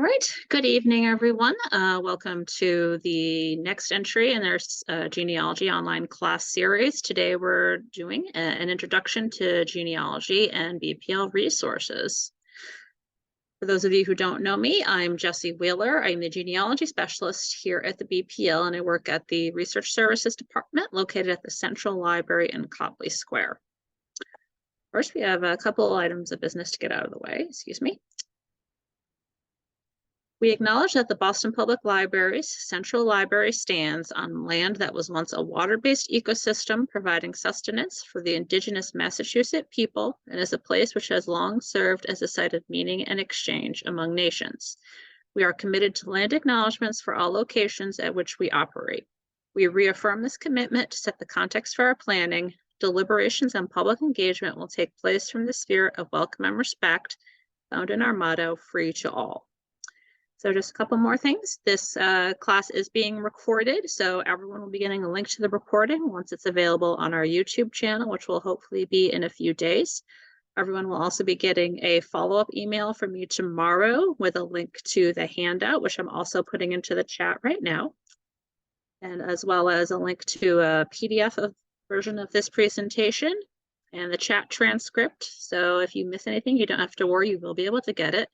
right, good evening, everyone. Welcome to the next entry in our genealogy online class series. Today we're doing an introduction to genealogy and BPL resources. For those of you who don't know me, I'm Jessie Wheeler. I'm the genealogy specialist here at the BPL, and I work at the Research Services Department located at the Central Library in Copley Square. First, we have a couple items of business to get out of the way. Excuse me. We acknowledge that the Boston Public Library's Central Library stands on land that was once a water-based ecosystem providing sustenance for the indigenous Massachusetts people and is a place which has long served as a site of meaning and exchange among nations. We are committed to land acknowledgements for all locations at which we operate. We reaffirm this commitment to set the context for our planning. Deliberations and public engagement will take place from the spirit of welcome and respect found in our motto, free to all. So just a couple more things. This class is being recorded, so everyone will be getting a link to the recording once it's available on our YouTube channel, which will hopefully be in a few days. Everyone will also be getting a follow-up email from me tomorrow with a link to the handout, which I'm also putting into the chat right now, and as well as a link to a PDF version of this presentation and the chat transcript. So if you miss anything, you don't have to worry, you will be able to get it.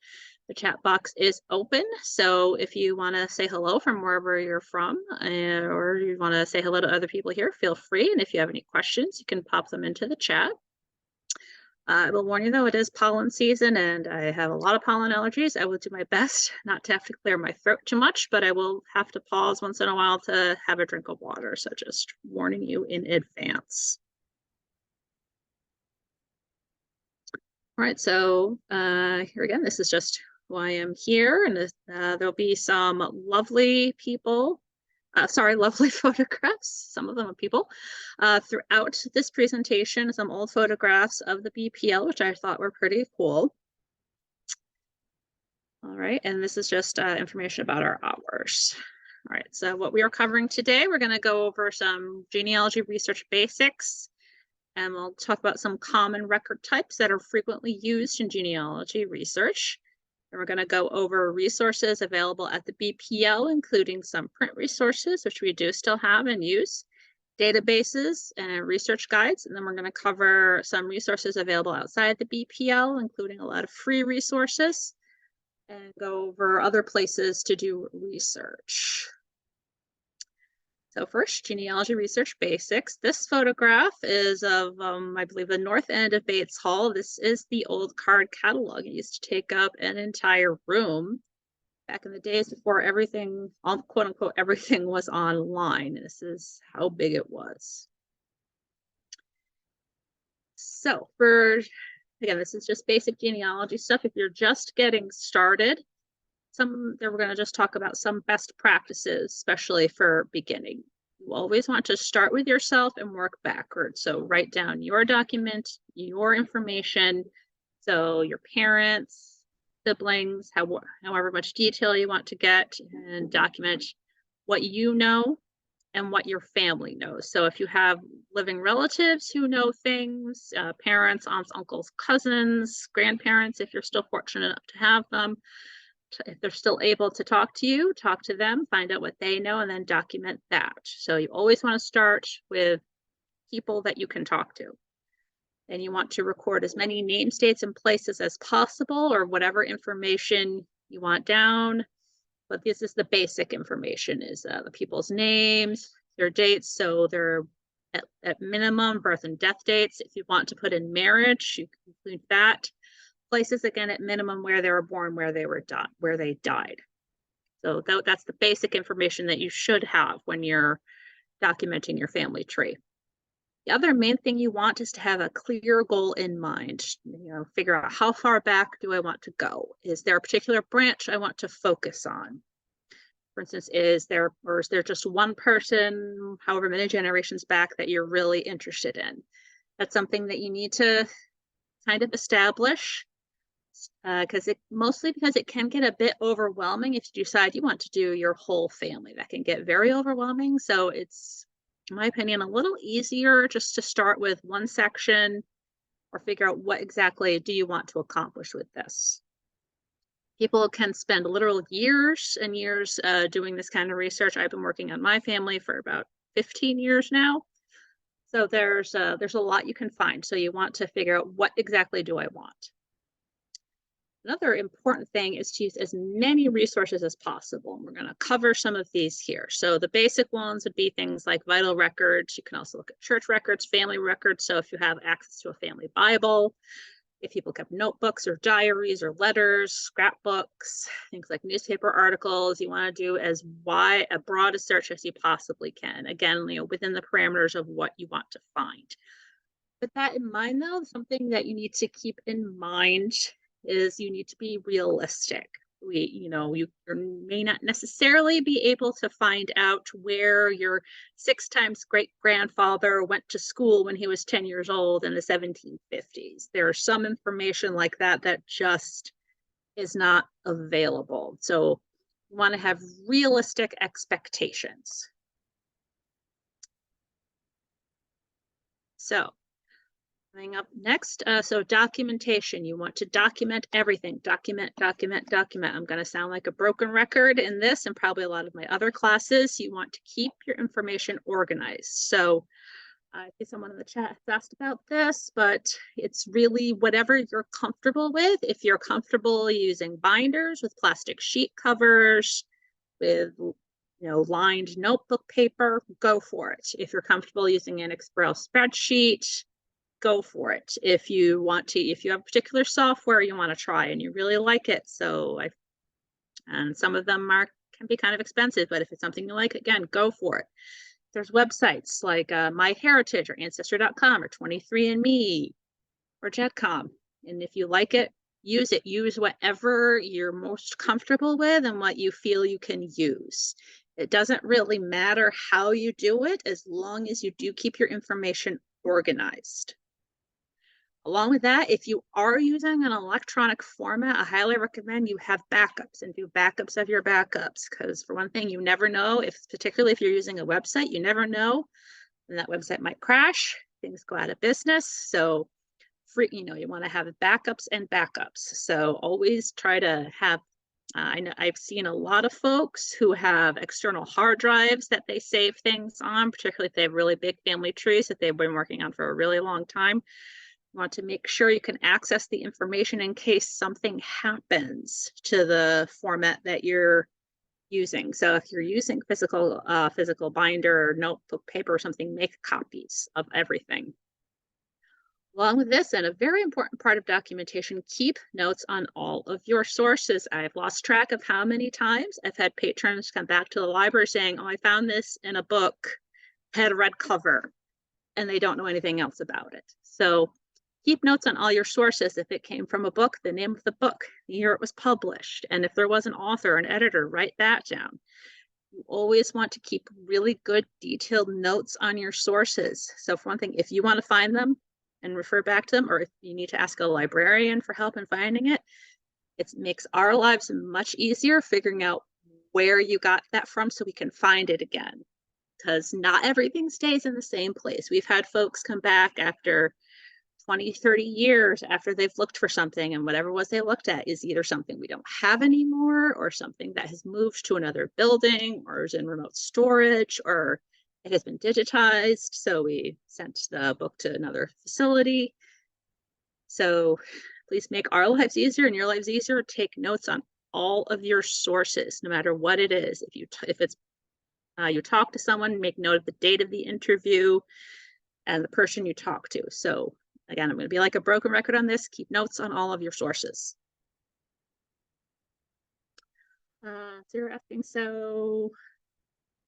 The chat box is open, so if you want to say hello from wherever you're from, or you want to say hello to other people here, feel free. And if you have any questions, you can pop them into the chat. I will warn you, though, it is pollen season, and I have a lot of pollen allergies. I will do my best not to have to clear my throat too much, but I will have to pause once in a while to have a drink of water, so just warning you in advance. All right, so here again, this is just why I'm here, and there'll be some lovely people, lovely photographs, some of them are people, throughout this presentation, some old photographs of the BPL, which I thought were pretty cool. All right, and this is just information about our hours. All right, so what we are covering today, we're gonna go over some genealogy research basics, and we'll talk about some common record types that are frequently used in genealogy research. And we're going to go over resources available at the BPL, including some print resources, which we do still have and use, databases and research guides. And then we're going to cover some resources available outside the BPL, including a lot of free resources, and go over other places to do research. So first, genealogy research basics. This photograph is of, I believe, the north end of Bates Hall. This is the old card catalog. It used to take up an entire room back in the days before everything, quote unquote, everything was online. This is how big it was. So again, this is just basic genealogy stuff. If you're just getting started, we're going to just talk about some best practices, especially for beginning. You always want to start with yourself and work backwards. So write down your document, your information. So your parents, siblings, however much detail you want to get, and document what you know and what your family knows. So if you have living relatives who know things, parents, aunts, uncles, cousins, grandparents, if you're still fortunate enough to have them, if they're still able to talk to you, talk to them, find out what they know, and then document that. So you always want to start with people that you can talk to. And you want to record as many names, dates, and places as possible, or whatever information you want down. But this is the basic information, is the people's names, their dates. So they're at minimum birth and death dates. If you want to put in marriage, you can include that. Places, again, at minimum, where they were born, where they died. So that's the basic information that you should have when you're documenting your family tree. The other main thing you want is to have a clear goal in mind. Figure out, how far back do I want to go? Is there a particular branch I want to focus on? For instance, is there just one person, however many generations back, that you're really interested in? That's something that you need to kind of establish. Because it can get a bit overwhelming if you decide you want to do your whole family. That can get very overwhelming. So it's, in my opinion, a little easier just to start with one section or figure out what exactly do you want to accomplish with this. People can spend literal years and years doing this kind of research. I've been working on my family for about 15 years now. So there's a lot you can find. So you want to figure out, what exactly do I want? Another important thing is to use as many resources as possible. And we're going to cover some of these here. So the basic ones would be things like vital records. You can also look at church records, family records. So if you have access to a family Bible, if people kept notebooks or diaries or letters, scrapbooks, things like newspaper articles, you want to do as wide, a broad a search as you possibly can. Again, within the parameters of what you want to find. With that in mind, though, something that you need to keep in mind is you need to be realistic. You may not necessarily be able to find out where your 6 times great grandfather went to school when he was 10 years old in the 1750s. There's some information like that that just is not available. So you want to have realistic expectations. So coming up next, so documentation. You want to document everything. Document. I'm going to sound like a broken record in this and probably a lot of my other classes. You want to keep your information organized. So I think someone in the chat has asked about this, but it's really whatever you're comfortable with. If you're comfortable using binders with plastic sheet covers, with lined notebook paper, go for it. If you're comfortable using an Excel spreadsheet, go for it. If you have a particular software you want to try and you really like it, and some of them can be kind of expensive, but if it's something you like, again, go for it. There's websites like MyHeritage or Ancestry.com or 23andMe or Jetcom, and if you like it, use it. Use whatever you're most comfortable with and what you feel you can use. It doesn't really matter how you do it, as long as you do keep your information organized. Along with that, if you are using an electronic format, I highly recommend you have backups and do backups of your backups, because for one thing, you never know, particularly if you're using a website, you never know, and that website might crash, things go out of business. So you want to have backups and backups. So always try to have, I know I've seen a lot of folks who have external hard drives that they save things on, particularly if they have really big family trees that they've been working on for a really long time. You want to make sure you can access the information in case something happens to the format that you're using. So if you're using physical binder or notebook paper or something, make copies of everything. Along with this, and a very important part of documentation, keep notes on all of your sources. I've lost track of how many times I've had patrons come back to the library saying, oh, I found this in a book, had a red cover, and they don't know anything else about it. So keep notes on all your sources. If it came from a book, the name of the book, the year it was published, and if there was an author, an editor, write that down. You always want to keep really good detailed notes on your sources. So for one thing, if you want to find them and refer back to them, or if you need to ask a librarian for help in finding it, it makes our lives much easier figuring out where you got that from so we can find it again, because not everything stays in the same place. We've had folks come back after 20, 30 years after they've looked for something, and whatever it was they looked at is either something we don't have anymore, or something that has moved to another building, or is in remote storage, or it has been digitized, so we sent the book to another facility. So please make our lives easier and your lives easier. Take notes on all of your sources, no matter what it is. If it's you talk to someone, make note of the date of the interview and the person you talk to. So again, I'm going to be like a broken record on this. Keep notes on all of your sources. So you're asking, so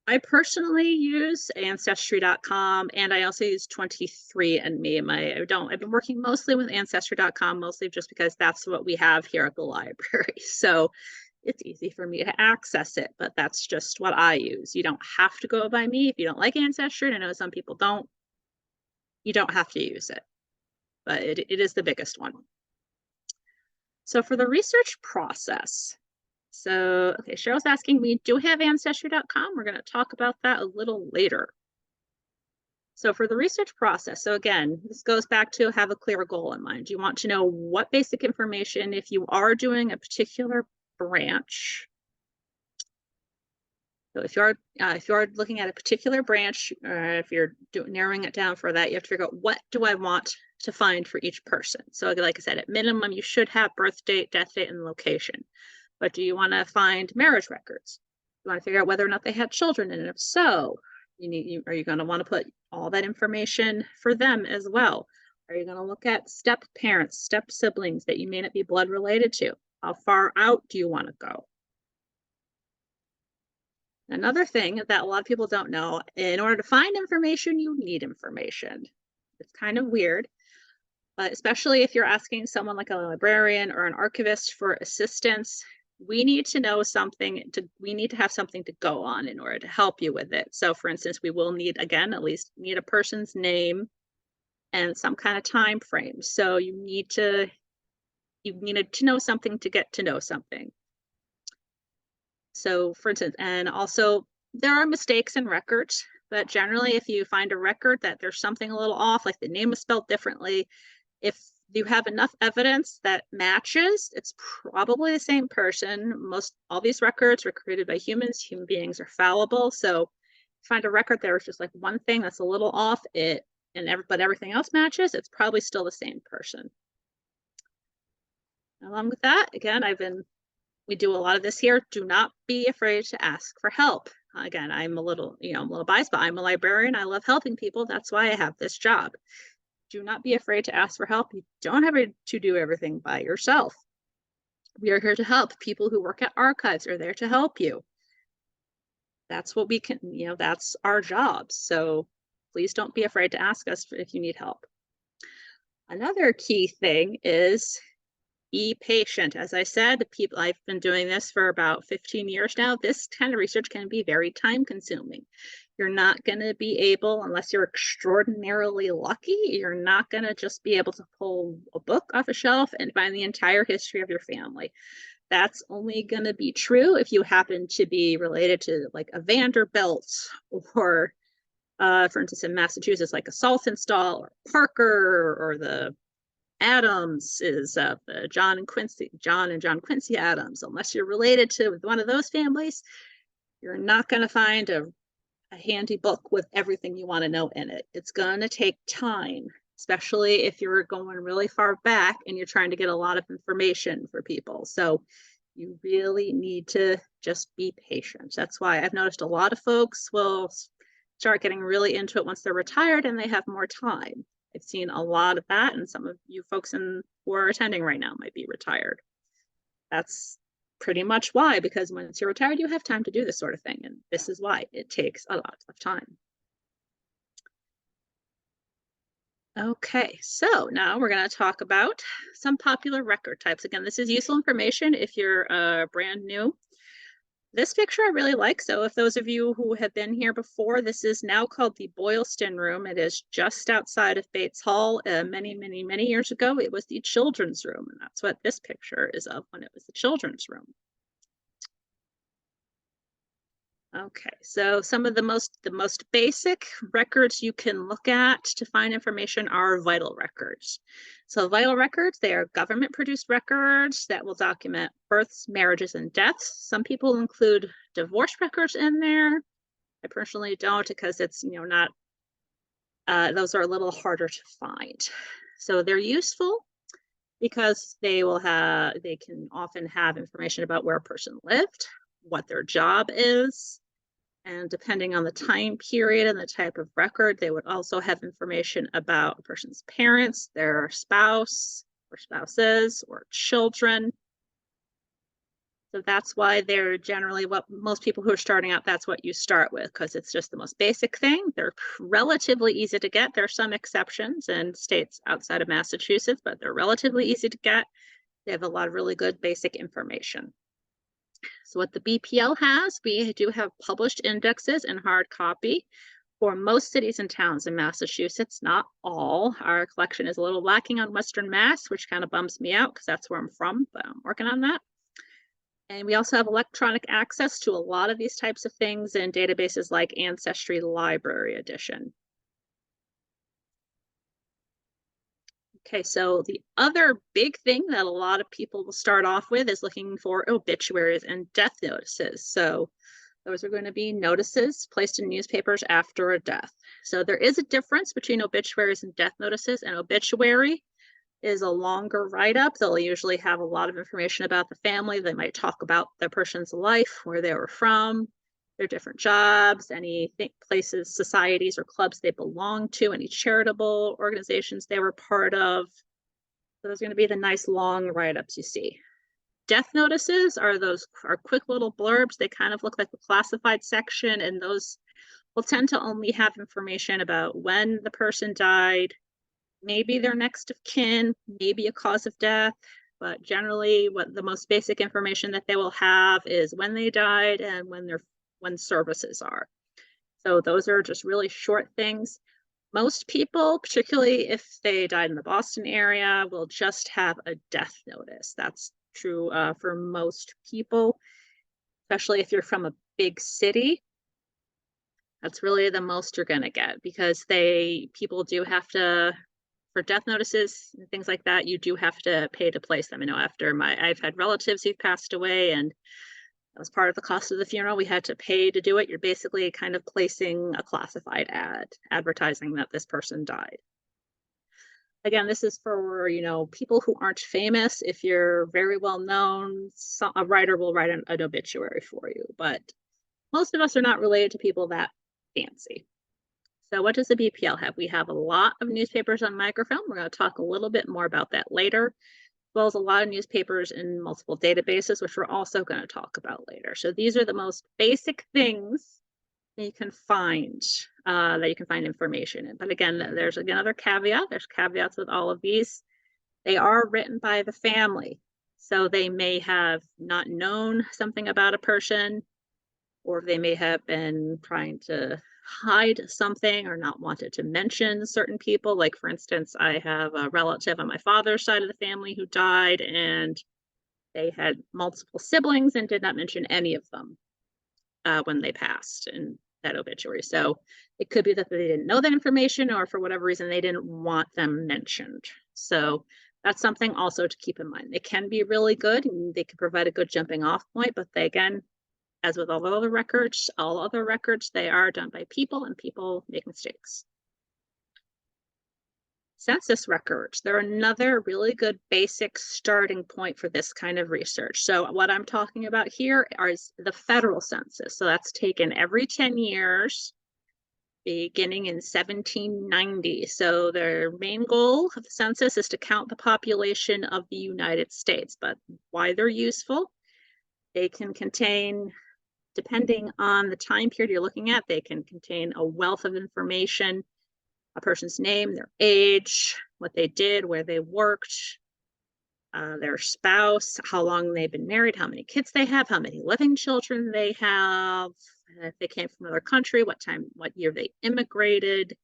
I personally use Ancestry.com, and I also use 23andMe. I've been working mostly with Ancestry.com, mostly just because that's what we have here at the library. So it's easy for me to access it, but that's just what I use. You don't have to go by me if you don't like Ancestry. I know some people don't. You don't have to use it, but it is the biggest one. So for the research process, okay, Cheryl's asking, we do have Ancestry.com. We're going to talk about that a little later. So for the research process, so again, this goes back to have a clear goal in mind. You want to know what basic information, if you are doing a particular branch. So if you're looking at a particular branch, if you're narrowing it down for that, you have to figure out, what do I want to find for each person? So like I said, at minimum, you should have birth date, death date, and location. But do you want to find marriage records? You want to figure out whether or not they had children, and if so, are you going to want to put all that information for them as well? Are you going to look at step parents, step siblings that you may not be blood related to? How far out do you want to go? Another thing that a lot of people don't know, in order to find information, you need information. It's kind of weird, but especially if you're asking someone like a librarian or an archivist for assistance, we need to know something we need to have something to go on in order to help you with it. So for instance, we will need, again, at least need a person's name and some kind of time frame. So you needed to know something to get to know something. So for instance, and also there are mistakes in records, but generally if you find a record that there's something a little off, like the name is spelled differently, if you have enough evidence that matches, it's probably the same person. All these records were created by humans. Human beings are fallible. So find a record there's just like one thing that's a little off, but everything else matches, it's probably still the same person. Along with that, again, we do a lot of this here. Do not be afraid to ask for help. Again, I'm a little biased, but I'm a librarian. I love helping people. That's why I have this job. Do not be afraid to ask for help. You don't have to do everything by yourself. We are here to help. People who work at archives are there to help you. That's what we can, that's our job. So please don't be afraid to ask us if you need help. Another key thing is be patient. As I said, I've been doing this for about 15 years now. This kind of research can be very time consuming. You're not going to be able, unless you're extraordinarily lucky, you're not going to just be able to pull a book off a shelf and find the entire history of your family. That's only going to be true if you happen to be related to like a Vanderbilt, or for instance, in Massachusetts, like a Saltonstall or Parker, or the Adams is the John and John Quincy Adams. Unless you're related to one of those families, you're not going to find a handy book with everything you want to know in it. It's going to take time, especially if you're going really far back and you're trying to get a lot of information for people. So you really need to just be patient. That's why I've noticed a lot of folks will start getting really into it once they're retired and they have more time. I've seen a lot of that, and some of you folks who are attending right now might be retired. That's pretty much why, because once you're retired, you have time to do this sort of thing, and this is why it takes a lot of time. Okay, so now we're going to talk about some popular record types. Again, this is useful information if you're brand new. This picture I really like. So if those of you who have been here before, this is now called the Boylston Room. It is just outside of Bates Hall. Many, many, many years ago, it was the children's room. And that's what this picture is of, when it was the children's room. Okay, so some of the most basic records you can look at to find information are vital records. So vital records, they are government produced records that will document births, marriages, and deaths. Some people include divorce records in there. I personally don't, because it's not, those are a little harder to find. So they're useful because they can often have information about where a person lived, what their job is, and depending on the time period and the type of record, they would also have information about a person's parents, their spouse or spouses, or children. So that's why they're generally what most people who are starting out, that's what you start with, because it's just the most basic thing. They're relatively easy to get. There are some exceptions in states outside of Massachusetts, but they're relatively easy to get. They have a lot of really good basic information. So what the BPL has, we do have published indexes in hard copy for most cities and towns in Massachusetts, not all. Our collection is a little lacking on Western Mass, which kind of bums me out because that's where I'm from, but I'm working on that. And we also have electronic access to a lot of these types of things in databases like Ancestry Library Edition. Okay, so the other big thing that a lot of people will start off with is looking for obituaries and death notices. So those are going to be notices placed in newspapers after a death. So there is a difference between obituaries and death notices. An obituary is a longer write-up. They'll usually have a lot of information about the family. They might talk about the person's life, where they were from, their different jobs, any places, societies, or clubs they belong to, any charitable organizations they were part of. So those are going to be the nice long write-ups you see. Death notices are quick little blurbs. They kind of look like the classified section, and those will tend to only have information about when the person died, maybe their next of kin, maybe a cause of death, but generally what the most basic information that they will have is when they died and when services are. So those are just really short things. Most people, particularly if they died in the Boston area, will just have a death notice. That's true for most people, especially if you're from a big city. That's really the most you're going to get, because people do have to, for death notices and things like that, you do have to pay to place them. I've had relatives who've passed away, and that was part of the cost of the funeral. We had to pay to do it. You're basically kind of placing a classified ad advertising that this person died. Again, this is for, people who aren't famous. If you're very well known, a writer will write an obituary for you, but most of us are not related to people that fancy. So what does the BPL have? We have a lot of newspapers on microfilm. We're going to talk a little bit more about that later, as well as a lot of newspapers in multiple databases, which we're also going to talk about later. So these are the most basic things that you can find information in. But again, there's another caveat. There's caveats with all of these. They are written by the family. So they may have not known something about a person, or they may have been trying to hide something or not wanted to mention certain people. Like, for instance, I have a relative on my father's side of the family who died, and they had multiple siblings and did not mention any of them when they passed in that obituary. So it could be that they didn't know that information, or for whatever reason, they didn't want them mentioned. So that's something also to keep in mind. They can be really good, and they can provide a good jumping off point, but they, again, as with all other records, they are done by people, and people make mistakes. Census records, they're another really good basic starting point for this kind of research. So what I'm talking about here is the federal census. So that's taken every 10 years, beginning in 1790. So their main goal of the census is to count the population of the United States. But why they're useful, they can contain, depending on the time period you're looking at, they can contain a wealth of information: a person's name, their age, what they did, where they worked, their spouse, how long they've been married, how many kids they have, how many living children they have, if they came from another country, what year they immigrated.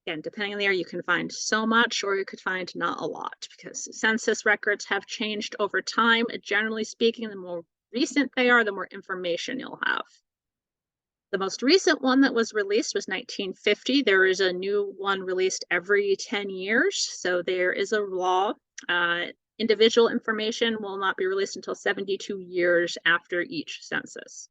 Again, depending on the year, you can find so much, or you could find not a lot, because census records have changed over time. Generally speaking, the more recent they are, the more information you'll have. The most recent one that was released was 1950. There is a new one released every 10 years. So there is a law. Individual information will not be released until 72 years after each census.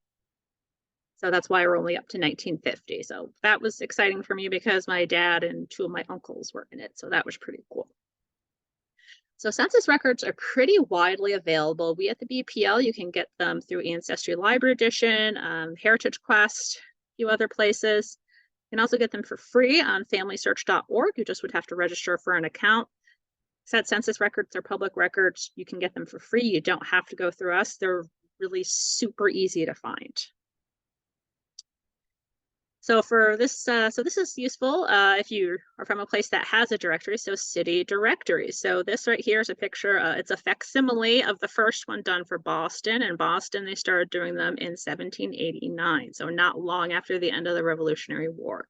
So that's why we're only up to 1950. So that was exciting for me, because my dad and two of my uncles were in it. So that was pretty cool. So census records are pretty widely available. We at the BPL, you can get them through Ancestry Library Edition, Heritage Quest, a few other places. You can also get them for free on FamilySearch.org. You just would have to register for an account. Said census records are public records. You can get them for free. You don't have to go through us. They're really super easy to find. So for this, this is useful if you are from a place that has a directory, so city directory. So this right here is a picture, it's a facsimile of the first one done for Boston. In Boston, they started doing them in 1789, so not long after the end of the Revolutionary War.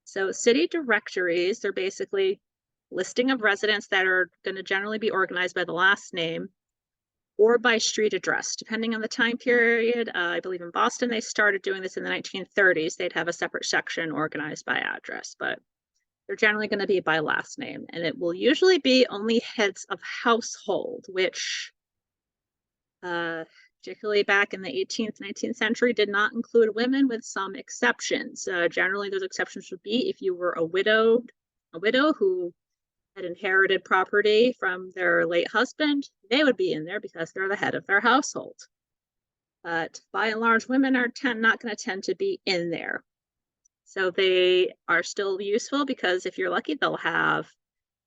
So city directories, they're basically listing of residents that are going to generally be organized by the last name or by street address, depending on the time period. I believe in Boston, they started doing this in the 1930s. They'd have a separate section organized by address, but they're generally going to be by last name, and it will usually be only heads of household, which particularly back in the 18th, 19th century, did not include women, with some exceptions. Generally, those exceptions would be if you were a widow who had inherited property from their late husband, they would be in there because they're the head of their household. But by and large, women are not going to tend to be in there. So they are still useful because if you're lucky, they'll have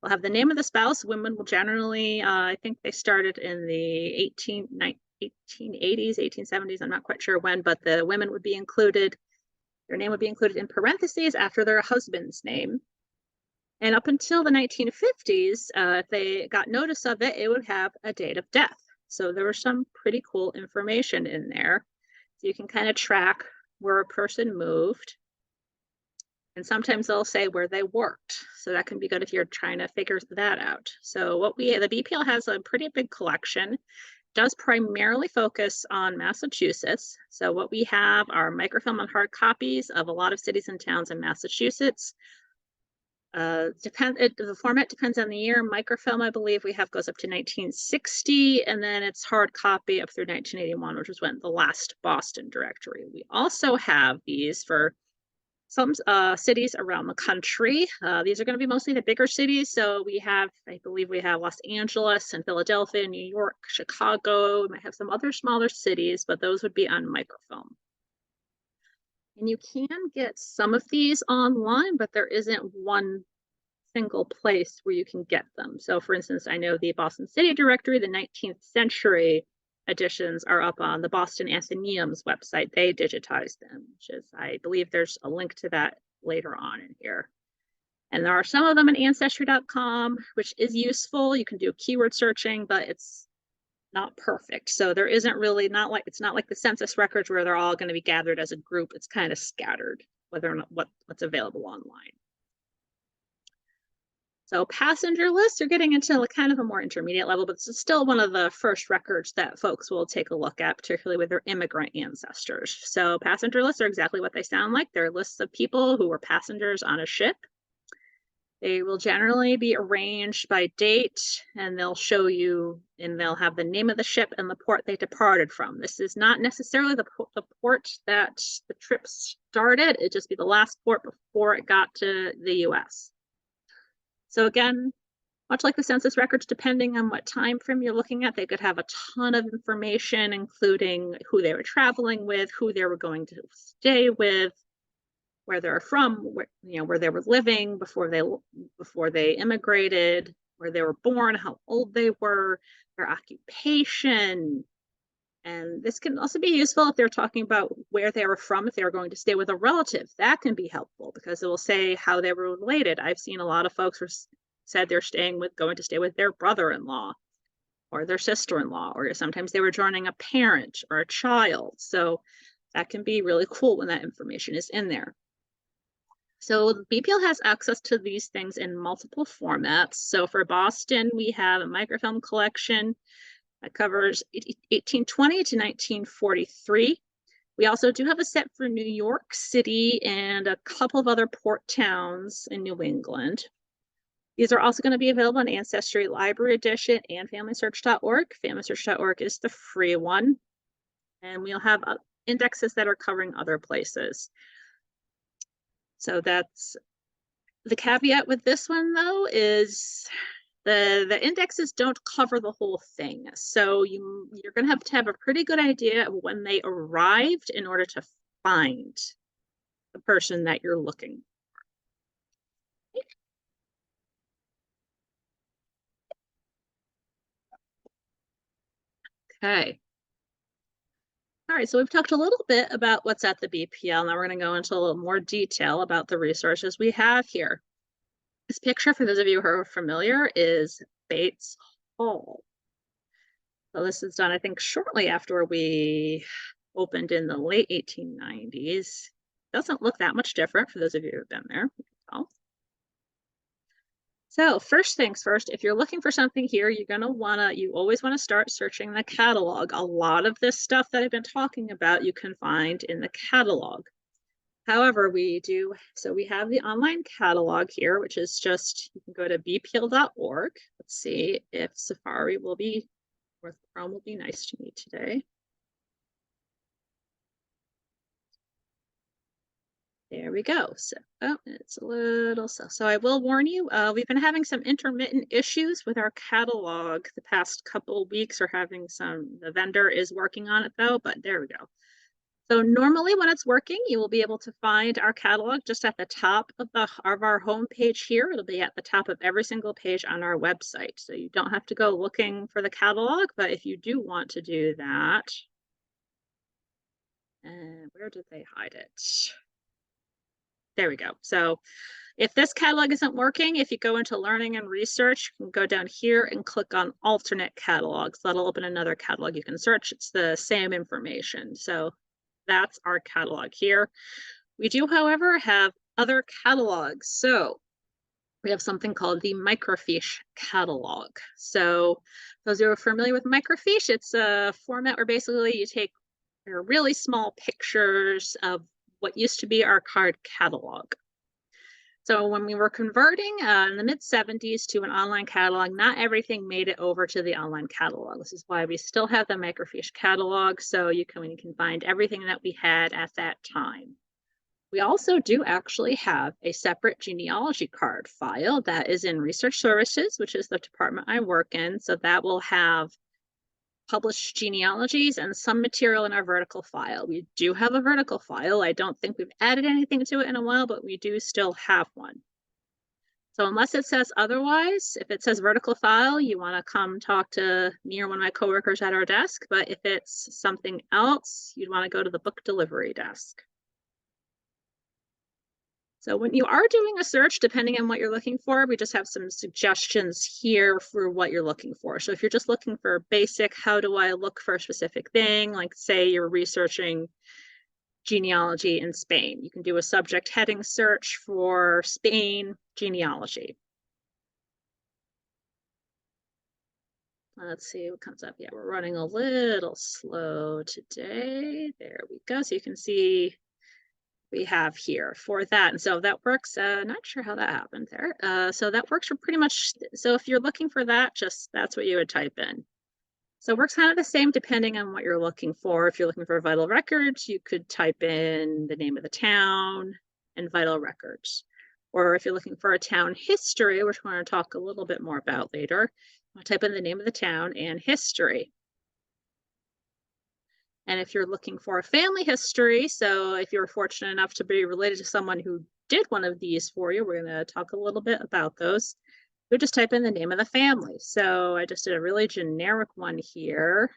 the name of the spouse. Women will generally, I think they started in the 1880s, 1870s. I'm not quite sure when, but the women would be included. Their name would be included in parentheses after their husband's name. And up until the 1950s, if they got notice of it, it would have a date of death. So there was some pretty cool information in there. So you can kind of track where a person moved. And sometimes they'll say where they worked. So that can be good if you're trying to figure that out. So the BPL has a pretty big collection, does primarily focus on Massachusetts. So what we have are microfilm and hard copies of a lot of cities and towns in Massachusetts. The format depends on the year. Microfilm, I believe we have goes up to 1960, and then it's hard copy up through 1981, which was when the last Boston directory. We also have these for some cities around the country. These are going to be mostly the bigger cities. So I believe we have Los Angeles and Philadelphia, New York, Chicago. We might have some other smaller cities, but those would be on microfilm. And you can get some of these online, but there isn't one single place where you can get them. So for instance, I know the Boston City Directory, the 19th century editions are up on the Boston Athenaeum's website. They digitized them, which is, I believe there's a link to that later on in here. And there are some of them in ancestry.com, which is useful. You can do keyword searching, but it's not perfect. So there isn't really it's not like the census records where they're all going to be gathered as a group. It's kind of scattered, whether or not what's available online. So passenger lists are getting into kind of a more intermediate level, but this is still one of the first records that folks will take a look at, particularly with their immigrant ancestors. So passenger lists are exactly what they sound like. They're lists of people who were passengers on a ship. They will generally be arranged by date, and they'll show you, and they'll have the name of the ship and the port they departed from. This is not necessarily the port that the trip started. It'd just be the last port before it got to the US. So again, much like the census records, depending on what time frame you're looking at, they could have a ton of information, including who they were traveling with, who they were going to stay with, where they're from, where they were living before they immigrated, where they were born, how old they were, their occupation. And this can also be useful if they're talking about where they were from, if they were going to stay with a relative. That can be helpful because it will say how they were related. I've seen a lot of folks who said they're going to stay with their brother-in-law or their sister-in-law, or sometimes they were joining a parent or a child. So that can be really cool when that information is in there. So BPL has access to these things in multiple formats. So for Boston, we have a microfilm collection that covers 1820 to 1943. We also do have a set for New York City and a couple of other port towns in New England. These are also going to be available in Ancestry Library Edition and FamilySearch.org. FamilySearch.org is the free one. And we'll have indexes that are covering other places. So that's the caveat with this one, though, is the indexes don't cover the whole thing. So you're going to have a pretty good idea of when they arrived in order to find the person that you're looking for. Okay. All right, so we've talked a little bit about what's at the BPL. Now we're going to go into a little more detail about the resources we have here. This picture, for those of you who are familiar, is Bates Hall. So this is done, I think, shortly after we opened in the late 1890s. Doesn't look that much different for those of you who have been there. So first things first, if you're looking for something here, you always want to start searching the catalog. A lot of this stuff that I've been talking about, you can find in the catalog. However, we have the online catalog here, which is just, you can go to bpl.org. Let's see if Safari will be, or Chrome will be nice to me today. There we go. So, oh, it's a little slow. So I will warn you, we've been having some intermittent issues with our catalog the past couple weeks, or having the vendor is working on it though, but there we go. So normally when it's working, you will be able to find our catalog just at the top of our home page here. It'll be at the top of every single page on our website. So you don't have to go looking for the catalog, but if you do want to do that, and where did they hide it? There we go. So if this catalog isn't working, if you go into learning and research, you can go down here and click on alternate catalogs. That'll open another catalog you can search. It's the same information. So that's our catalog here. We do, however, have other catalogs. So we have something called the microfiche catalog. So those who are familiar with microfiche, it's a format where basically you take really small pictures of what used to be our card catalog. So when we were converting in the mid-70s to an online catalog, not everything made it over to the online catalog. This is why we still have the microfiche catalog, so you can find everything that we had at that time. We also do actually have a separate genealogy card file that is in Research Services, which is the department I work in. So that will have published genealogies and some material in our vertical file. We do have a vertical file. I don't think we've added anything to it in a while, but we do still have one. So unless it says otherwise, if it says vertical file, you want to come talk to me or one of my coworkers at our desk. But if it's something else, you'd want to go to the book delivery desk. So when you are doing a search, depending on what you're looking for, we just have some suggestions here for what you're looking for. So if you're just looking for basic, how do I look for a specific thing? Like say you're researching genealogy in Spain, you can do a subject heading search for Spain genealogy. Let's see what comes up. Yeah, we're running a little slow today. There we go. So you can see we have here for that. And so that works. Not sure how that happened there. So that works for pretty much. So if you're looking for that, that's what you would type in. So it works kind of the same depending on what you're looking for. If you're looking for vital records, you could type in the name of the town and vital records. Or if you're looking for a town history, which we're going to talk a little bit more about later, I'll type in the name of the town and history. And if you're looking for a family history, so if you're fortunate enough to be related to someone who did one of these for you, we're going to talk a little bit about those. We just type in the name of the family. So I just did a really generic one here.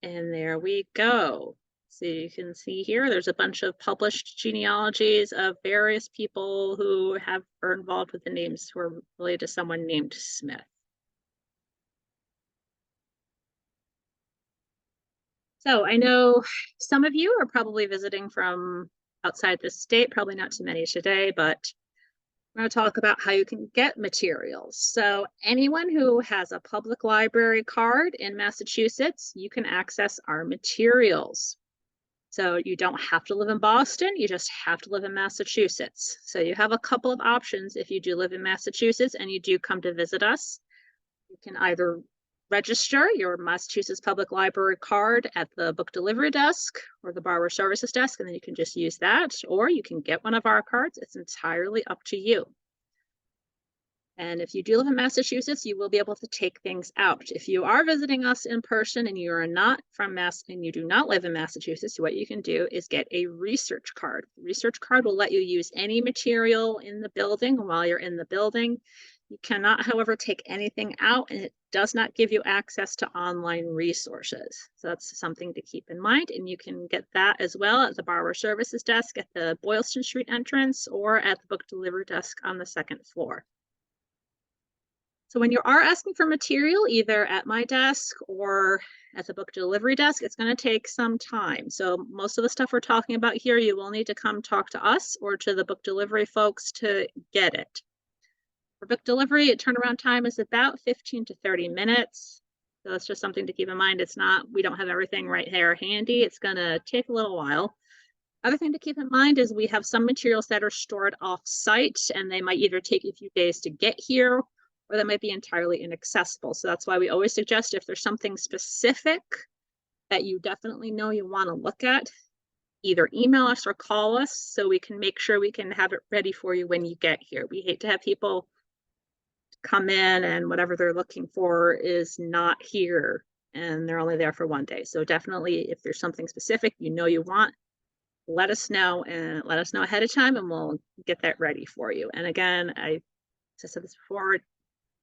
And there we go. So you can see here, there's a bunch of published genealogies of various people who are involved with the names who are related to someone named Smith. So I know some of you are probably visiting from outside the state, probably not too many today, but I'm going to talk about how you can get materials. So anyone who has a public library card in Massachusetts, you can access our materials. So you don't have to live in Boston, you just have to live in Massachusetts. So you have a couple of options if you do live in Massachusetts and you do come to visit us. You can either register your Massachusetts Public Library card at the book delivery desk or the borrower services desk, and then you can just use that, or you can get one of our cards. It's entirely up to you. And if you do live in Massachusetts, you will be able to take things out. If you are visiting us in person and you are not from and you do not live in Massachusetts, what you can do is get a research card. The research card will let you use any material in the building while you're in the building. You cannot, however, take anything out, and it does not give you access to online resources. So that's something to keep in mind, and you can get that as well at the borrower services desk at the Boylston Street entrance or at the book delivery desk on the second floor. So when you are asking for material, either at my desk or at the book delivery desk, it's going to take some time. So most of the stuff we're talking about here, you will need to come talk to us or to the book delivery folks to get it. For book delivery, turnaround time is about 15 to 30 minutes. So that's just something to keep in mind. It's not, we don't have everything right here handy. It's going to take a little while. Other thing to keep in mind is we have some materials that are stored off site, and they might either take a few days to get here, or they might be entirely inaccessible. So that's why we always suggest, if there's something specific that you definitely know you want to look at, either email us or call us so we can make sure we can have it ready for you when you get here. We hate to have people come in and whatever they're looking for is not here and they're only there for one day. So definitely, if there's something specific you know you want, let us know, and let us know ahead of time, and we'll get that ready for you. And again, I said this before,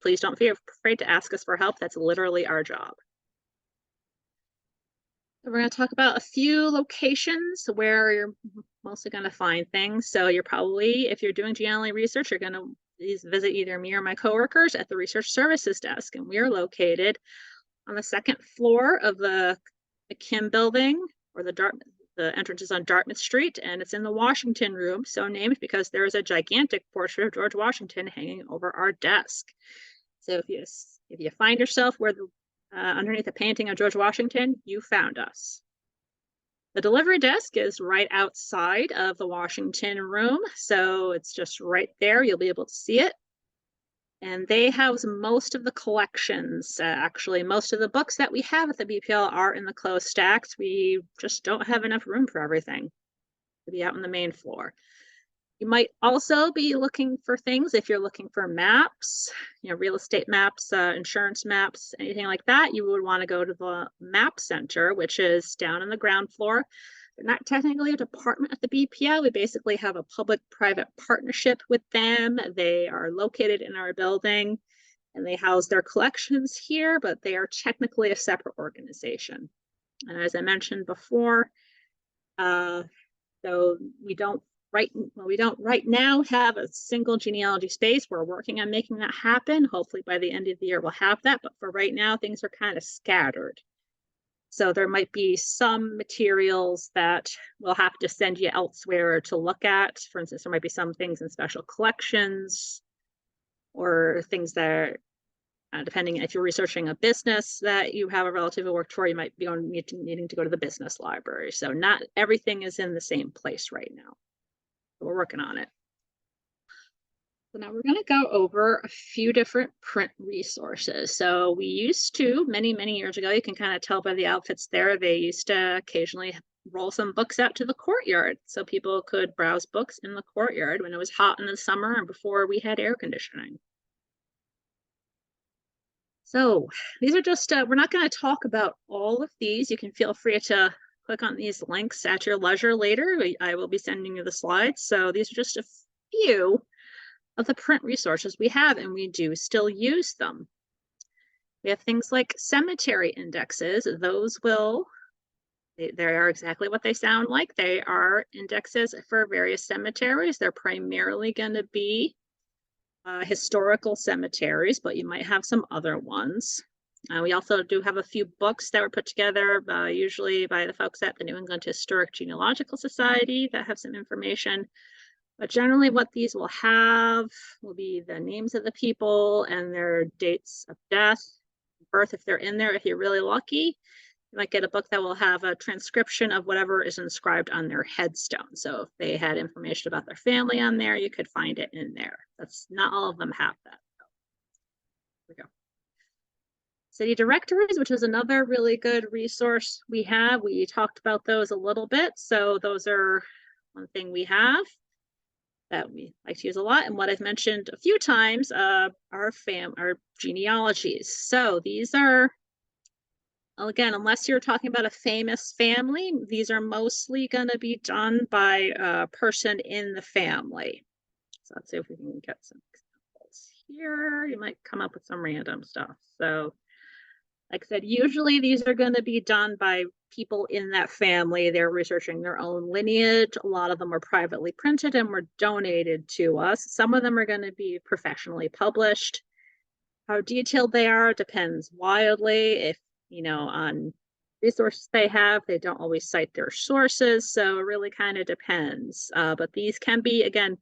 please don't feel afraid to ask us for help. That's literally our job. So we're going to talk about a few locations where you're mostly going to find things. So you're probably, if you're doing genealogy research, you're going to visit either me or my coworkers at the research services desk. And we are located on the second floor of the Kim building, or the entrance is on Dartmouth Street, and it's in the Washington room, so named because there is a gigantic portrait of George Washington hanging over our desk. So if you find yourself where underneath a painting of George Washington, you found us. The delivery desk is right outside of the Washington room, so it's just right there. You'll be able to see it. And they house most of the collections. Actually, most of the books that we have at the BPL are in the closed stacks. We just don't have enough room for everything to be out on the main floor. You might also be looking for things if you're looking for maps, real estate maps, insurance maps, anything like that. You would want to go to the Map Center, which is down on the ground floor. They're not technically a department at the BPL. We basically have a public-private partnership with them. They are located in our building, and they house their collections here, but they are technically a separate organization. And as I mentioned before, so we don't right now have a single genealogy space. We're working on making that happen. Hopefully by the end of the year we'll have that, but for right now things are kind of scattered. So there might be some materials that we'll have to send you elsewhere to look at. For instance, there might be some things in special collections, or things that, depending if you're researching a business that you have a relative who worked for, you might be needing to go to the business library. So not everything is in the same place right now. We're working on it. So now we're going to go over a few different print resources. So we used to, many, many years ago, you can kind of tell by the outfits there, they used to occasionally roll some books out to the courtyard so people could browse books in the courtyard when it was hot in the summer and before we had air conditioning. So these are just, we're not going to talk about all of these. You can feel free to click on these links at your leisure later. I will be sending you the slides. So these are just a few of the print resources we have, and we do still use them. We have things like cemetery indexes. Those they are exactly what they sound like. They are indexes for various cemeteries. They're primarily going to be historical cemeteries, but you might have some other ones. We also do have a few books that were put together usually by the folks at the New England Historic Genealogical Society that have some information. But generally what these will have will be the names of the people and their dates of death, birth if they're in there. If you're really lucky, you might get a book that will have a transcription of whatever is inscribed on their headstone. So if they had information about their family on there, you could find it in there. That's not all of them have that. Here we go. City directories, which is another really good resource we have. We talked about those a little bit. So those are one thing we have that we like to use a lot. And what I've mentioned a few times, our genealogies. So these are, again, unless you're talking about a famous family, these are mostly going to be done by a person in the family. So let's see if we can get some examples here. You might come up with some random stuff. So like I said, usually these are going to be done by people in that family. They're researching their own lineage. A lot of them are privately printed and were donated to us. Some of them are going to be professionally published. How detailed they are depends wildly. If, on resources they have, they don't always cite their sources. So it really kind of depends. But these can be, again,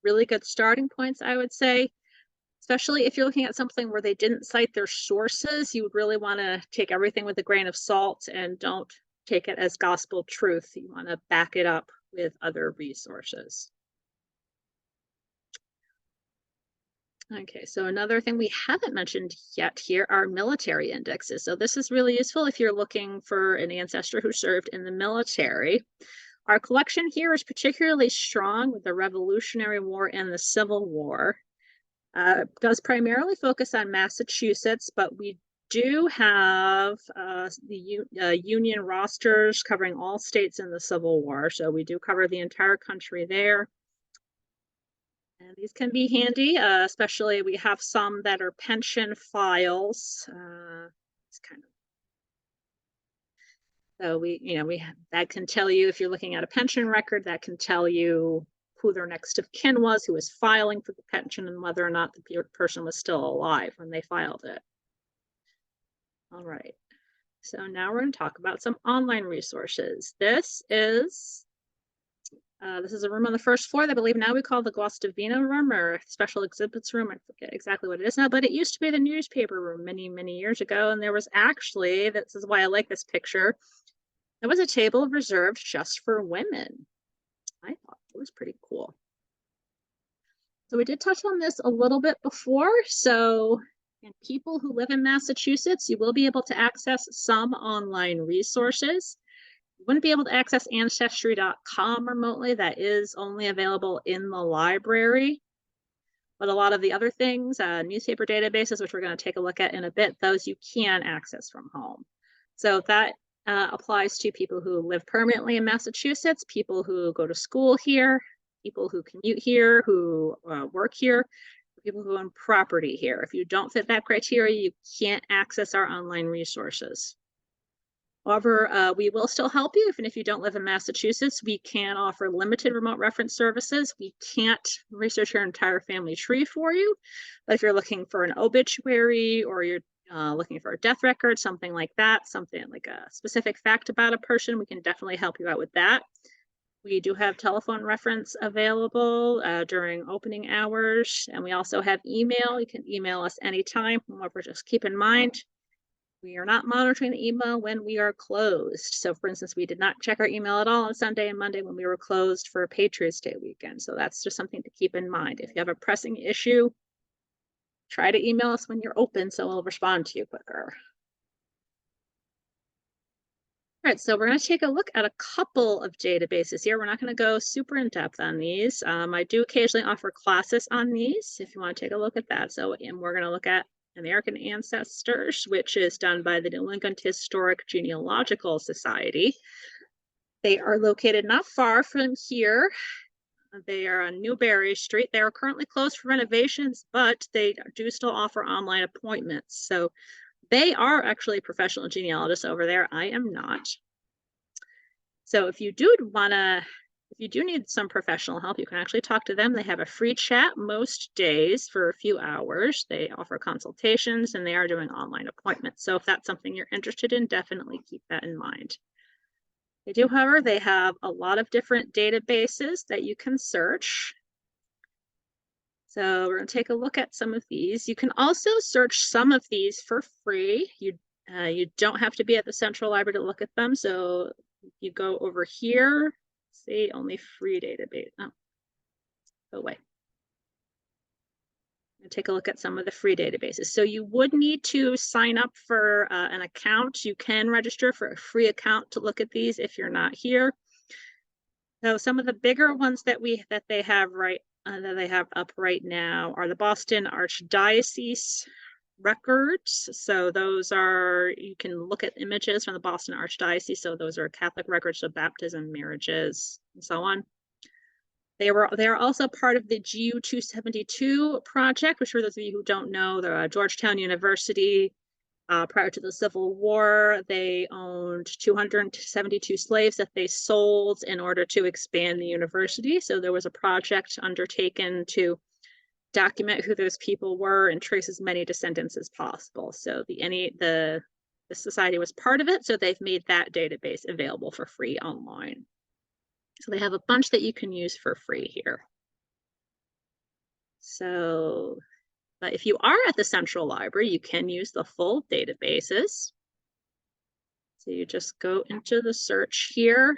really good starting points, I would say. especially if you're looking at something where they didn't cite their sources. You would really want to take everything with a grain of salt and don't take it as gospel truth. You want to back it up with other resources. Okay, so another thing we haven't mentioned yet here are military indexes. So this is really useful if you're looking for an ancestor who served in the military. Our collection here is particularly strong with the Revolutionary War and the Civil War. Does primarily focus on Massachusetts, but we do have the Union rosters covering all states in the Civil War. So we do cover the entire country there. And these can be handy, especially we have some that are pension files. It's kind of So that can tell you if you're looking at a pension record, that can tell you who their next of kin was, who was filing for the pension, and whether or not the person was still alive when they filed it. All right. So now we're going to talk about some online resources. This is a room on the first floor that I believe now we call the Guastavino room or special exhibits room. I forget exactly what it is now, but it used to be the newspaper room many, many years ago. And there was actually, this is why I like this picture, there was a table reserved just for women. I thought it was pretty cool. So we did touch on this a little bit before. So people who live in Massachusetts, you will be able to access some online resources. You wouldn't be able to access Ancestry.com remotely. That is only available in the library. But a lot of the other things, newspaper databases, which we're going to take a look at in a bit, those you can access from home. So that applies to people who live permanently in Massachusetts, people who go to school here, people who commute here, who work here, people who own property here. If you don't fit that criteria, you can't access our online resources. However, we will still help you. Even if you don't live in Massachusetts, we can offer limited remote reference services. We can't research your entire family tree for you. But if you're looking for an obituary or you're looking for a death record, something like that, something like a specific fact about a person, we can definitely help you out with that. We do have telephone reference available during opening hours. And we also have email. You can email us anytime. However, just keep in mind, we are not monitoring the email when we are closed. So for instance, we did not check our email at all on Sunday and Monday when we were closed for Patriots Day weekend. So that's just something to keep in mind. If you have a pressing issue, try to email us when you're open so we'll respond to you quicker. All right, so we're going to take a look at a couple of databases here. We're not going to go super in depth on these. I do occasionally offer classes on these if you want to take a look at that. So, and we're going to look at American Ancestors, which is done by the New England Historic Genealogical Society. They are located not far from here. They are on Newberry Street. They are currently closed for renovations, but they do still offer online appointments. So they are actually professional genealogists over there. I am not. So if you do need some professional help, you can actually talk to them. They have a free chat most days for a few hours. They offer consultations and they are doing online appointments. So if that's something you're interested in, definitely keep that in mind. They do, however, they have a lot of different databases that you can search. So we're going to take a look at some of these. You can also search some of these for free. You don't have to be at the Central Library to look at them. So you go over here, see only free database. Oh, go away. Take a look at some of the free databases. So you would need to sign up for an account. You can register for a free account to look at these if you're not here. So some of the bigger ones that they have up right now are the Boston Archdiocese records. So those are, you can look at images from the Boston Archdiocese. So those are Catholic records of baptism, marriages, and so on. They are also part of the GU 272 project, which for those of you who don't know, the Georgetown University, prior to the Civil War, they owned 272 slaves that they sold in order to expand the university. So there was a project undertaken to document who those people were and trace as many descendants as possible. So the society was part of it. So they've made that database available for free online. So they have a bunch that you can use for free here. So But if you are at the central library, you can use the full databases. So you just go into the search here.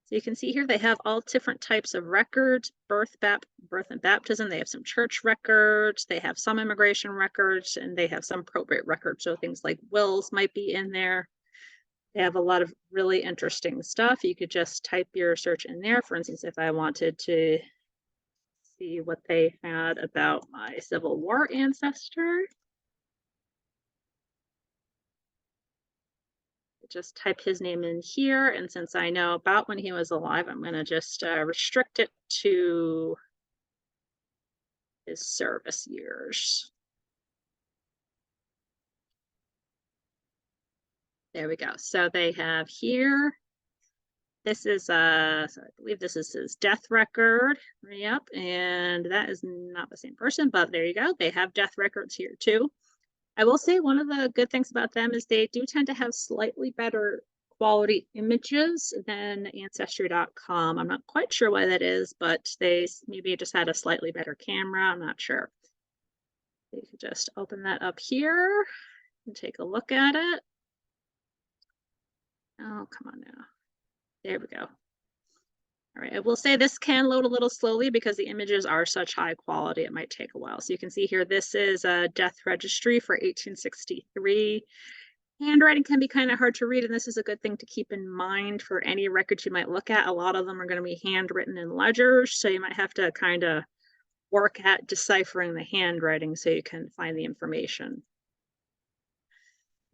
So you can see here they have all different types of records, birth and baptism. They have some church records, they have some immigration records, and they have some probate records. So things like wills might be in there. They have a lot of really interesting stuff. You could just type your search in there. For instance, if I wanted to see what they had about my Civil War ancestor, just type his name in here. And since I know about when he was alive, I'm going to just restrict it to his service years. There we go. So they have here, this is, so I believe this is his death record. Yep. And that is not the same person, but there you go. They have death records here too. I will say one of the good things about them is they do tend to have slightly better quality images than Ancestry.com. I'm not quite sure why that is, but they maybe just had a slightly better camera. I'm not sure. You could just open that up here and take a look at it. Oh, come on now. There we go. All right, I will say this can load a little slowly because the images are such high quality. It might take a while. So you can see here, this is a death registry for 1863. Handwriting can be kind of hard to read, and this is a good thing to keep in mind for any records you might look at. A lot of them are going to be handwritten in ledgers, so you might have to kind of work at deciphering the handwriting so you can find the information.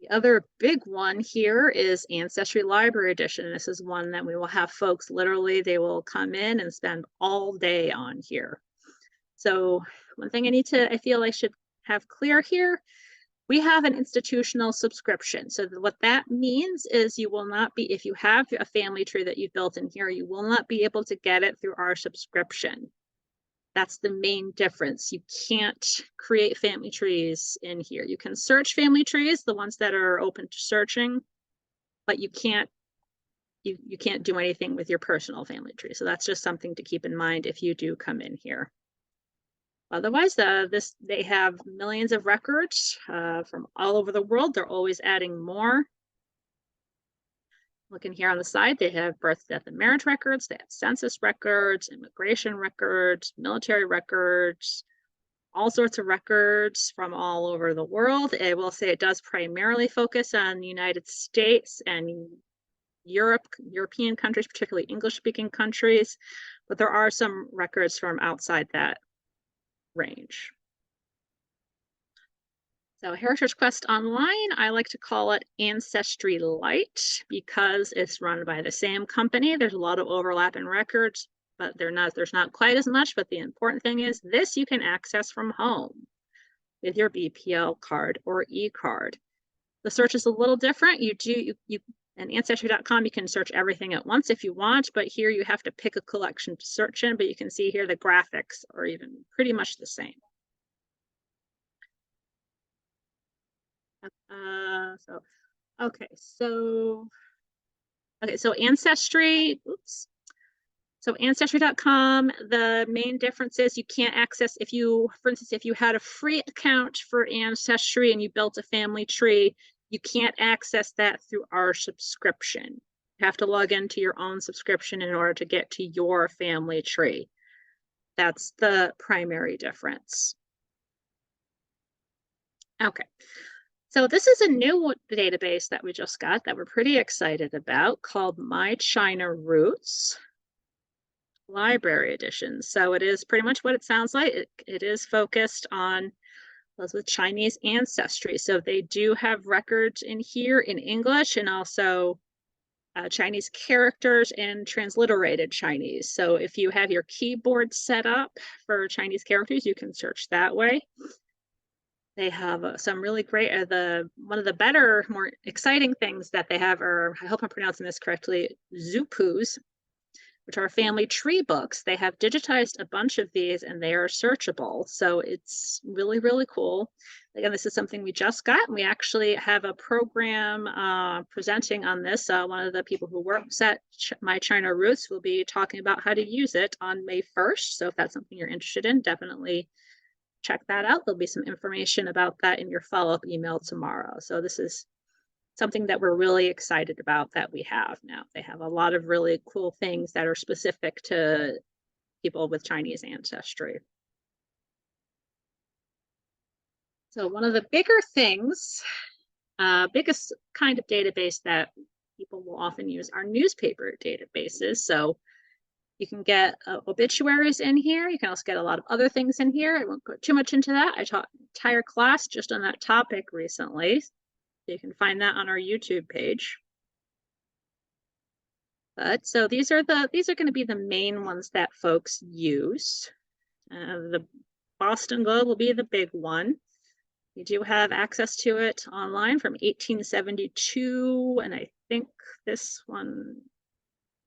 The other big one here is Ancestry Library Edition. This is one that we will have folks literally, they will come in and spend all day on here. So one thing I feel I should have clear here, we have an institutional subscription. So what that means is you will not be, if you have a family tree that you've built in here, you will not be able to get it through our subscription. That's the main difference. You can't create family trees in here. You can search family trees, the ones that are open to searching, but you can't do anything with your personal family tree. So that's just something to keep in mind if you do come in here. Otherwise, they have millions of records from all over the world. They're always adding more. Looking here on the side, they have birth, death, and marriage records. They have census records, immigration records, military records, all sorts of records from all over the world. I will say it does primarily focus on the United States and European countries, particularly English-speaking countries, but there are some records from outside that range. So Heritage Quest Online, I like to call it Ancestry Lite because it's run by the same company. There's a lot of overlap in records, but there's not quite as much. But the important thing is this you can access from home with your BPL card or e-card. The search is a little different. In Ancestry.com, you can search everything at once if you want, but here you have to pick a collection to search in, but you can see here the graphics are even pretty much the same. So Ancestry, So Ancestry.com, the main difference is you can't access, for instance, if you had a free account for Ancestry and you built a family tree, you can't access that through our subscription. You have to log into your own subscription in order to get to your family tree. That's the primary difference. Okay. So this is a new database that we just got that we're pretty excited about called My China Roots Library Edition. So it is pretty much what it sounds like. It is focused on those with Chinese ancestry. So they do have records in here in English and also Chinese characters and transliterated Chinese. So if you have your keyboard set up for Chinese characters, you can search that way. They have some really great, one of the better, more exciting things that they have are, I hope I'm pronouncing this correctly, Zupus, which are family tree books. They have digitized a bunch of these and they are searchable. So it's really, really cool. Again, this is something we just got. And we actually have a program presenting on this. One of the people who works at My China Roots will be talking about how to use it on May 1st. So if that's something you're interested in, definitely check that out. There'll be some information about that in your follow-up email tomorrow. So this is something that we're really excited about that we have now. They have a lot of really cool things that are specific to people with Chinese ancestry. So one of the bigger things, biggest kind of database that people will often use are newspaper databases. So you can get obituaries in here. You can also get a lot of other things in here. I won't go too much into that. I taught an entire class just on that topic recently. You can find that on our YouTube page. But so these are going to be the main ones that folks use. The Boston Globe will be the big one. You do have access to it online from 1872, and I think this one,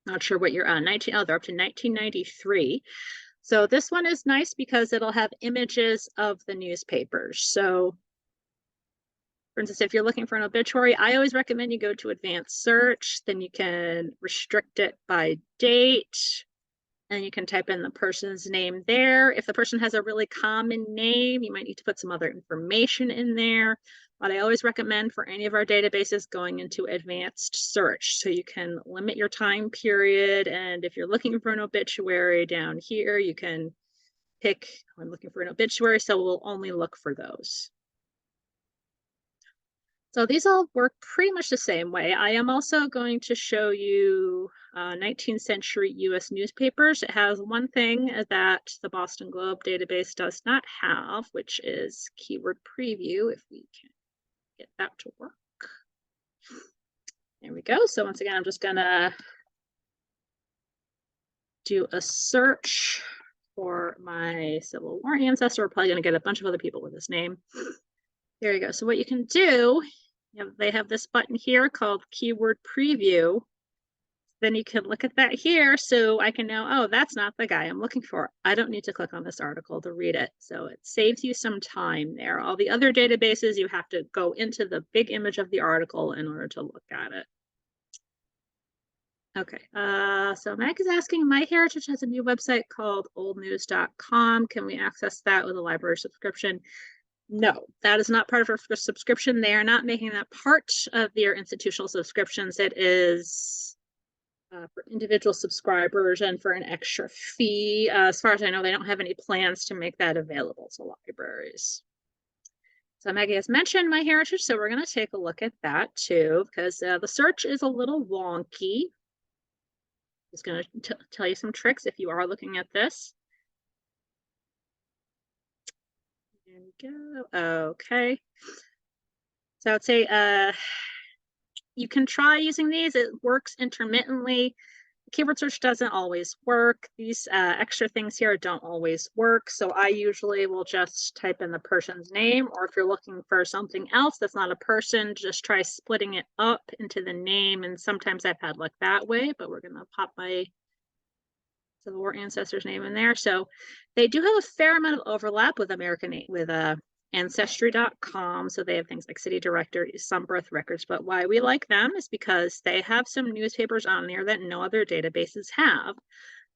not sure what you're on, they're up to 1993. So this one is nice because it'll have images of the newspapers. So for instance, if you're looking for an obituary, I always recommend you go to advanced search. Then you can restrict it by date, and you can type in the person's name there. If the person has a really common name, you might need to put some other information in there. But I always recommend for any of our databases going into advanced search, so you can limit your time period. And if you're looking for an obituary down here, you can pick, I'm looking for an obituary, so we'll only look for those. So these all work pretty much the same way. I am also going to show you 19th century US newspapers. It has one thing that the Boston Globe database does not have, which is keyword preview, if we can get that to work. There we go. So once again, I'm just gonna do a search for my Civil War ancestor. We're probably gonna get a bunch of other people with this name. There you go. So what you can do, they have this button here called keyword preview. Then you can look at that here, so I can know, oh, that's not the guy I'm looking for. I don't need to click on this article to read it. So it saves you some time there. All the other databases, you have to go into the big image of the article in order to look at it. Okay, so Meg is asking, MyHeritage has a new website called oldnews.com. Can we access that with a library subscription? No, that is not part of our subscription. They are not making that part of their institutional subscriptions. It is for individual subscribers and for an extra fee. As far as I know, they don't have any plans to make that available to libraries. So Maggie has mentioned MyHeritage, so we're going to take a look at that too, because the search is a little wonky. Just going to tell you some tricks if you are looking at this. There we go. Okay. So I'd say you can try using these. It works intermittently. Keyword search doesn't always work. These extra things here don't always work. So I usually will just type in the person's name, or if you're looking for something else that's not a person, just try splitting it up into the name. And sometimes I've had luck that way, but we're going to pop my Civil War ancestor's name in there. So they do have a fair amount of overlap with Ancestry.com. So they have things like city directories, some birth records, but why we like them is because they have some newspapers on there that no other databases have.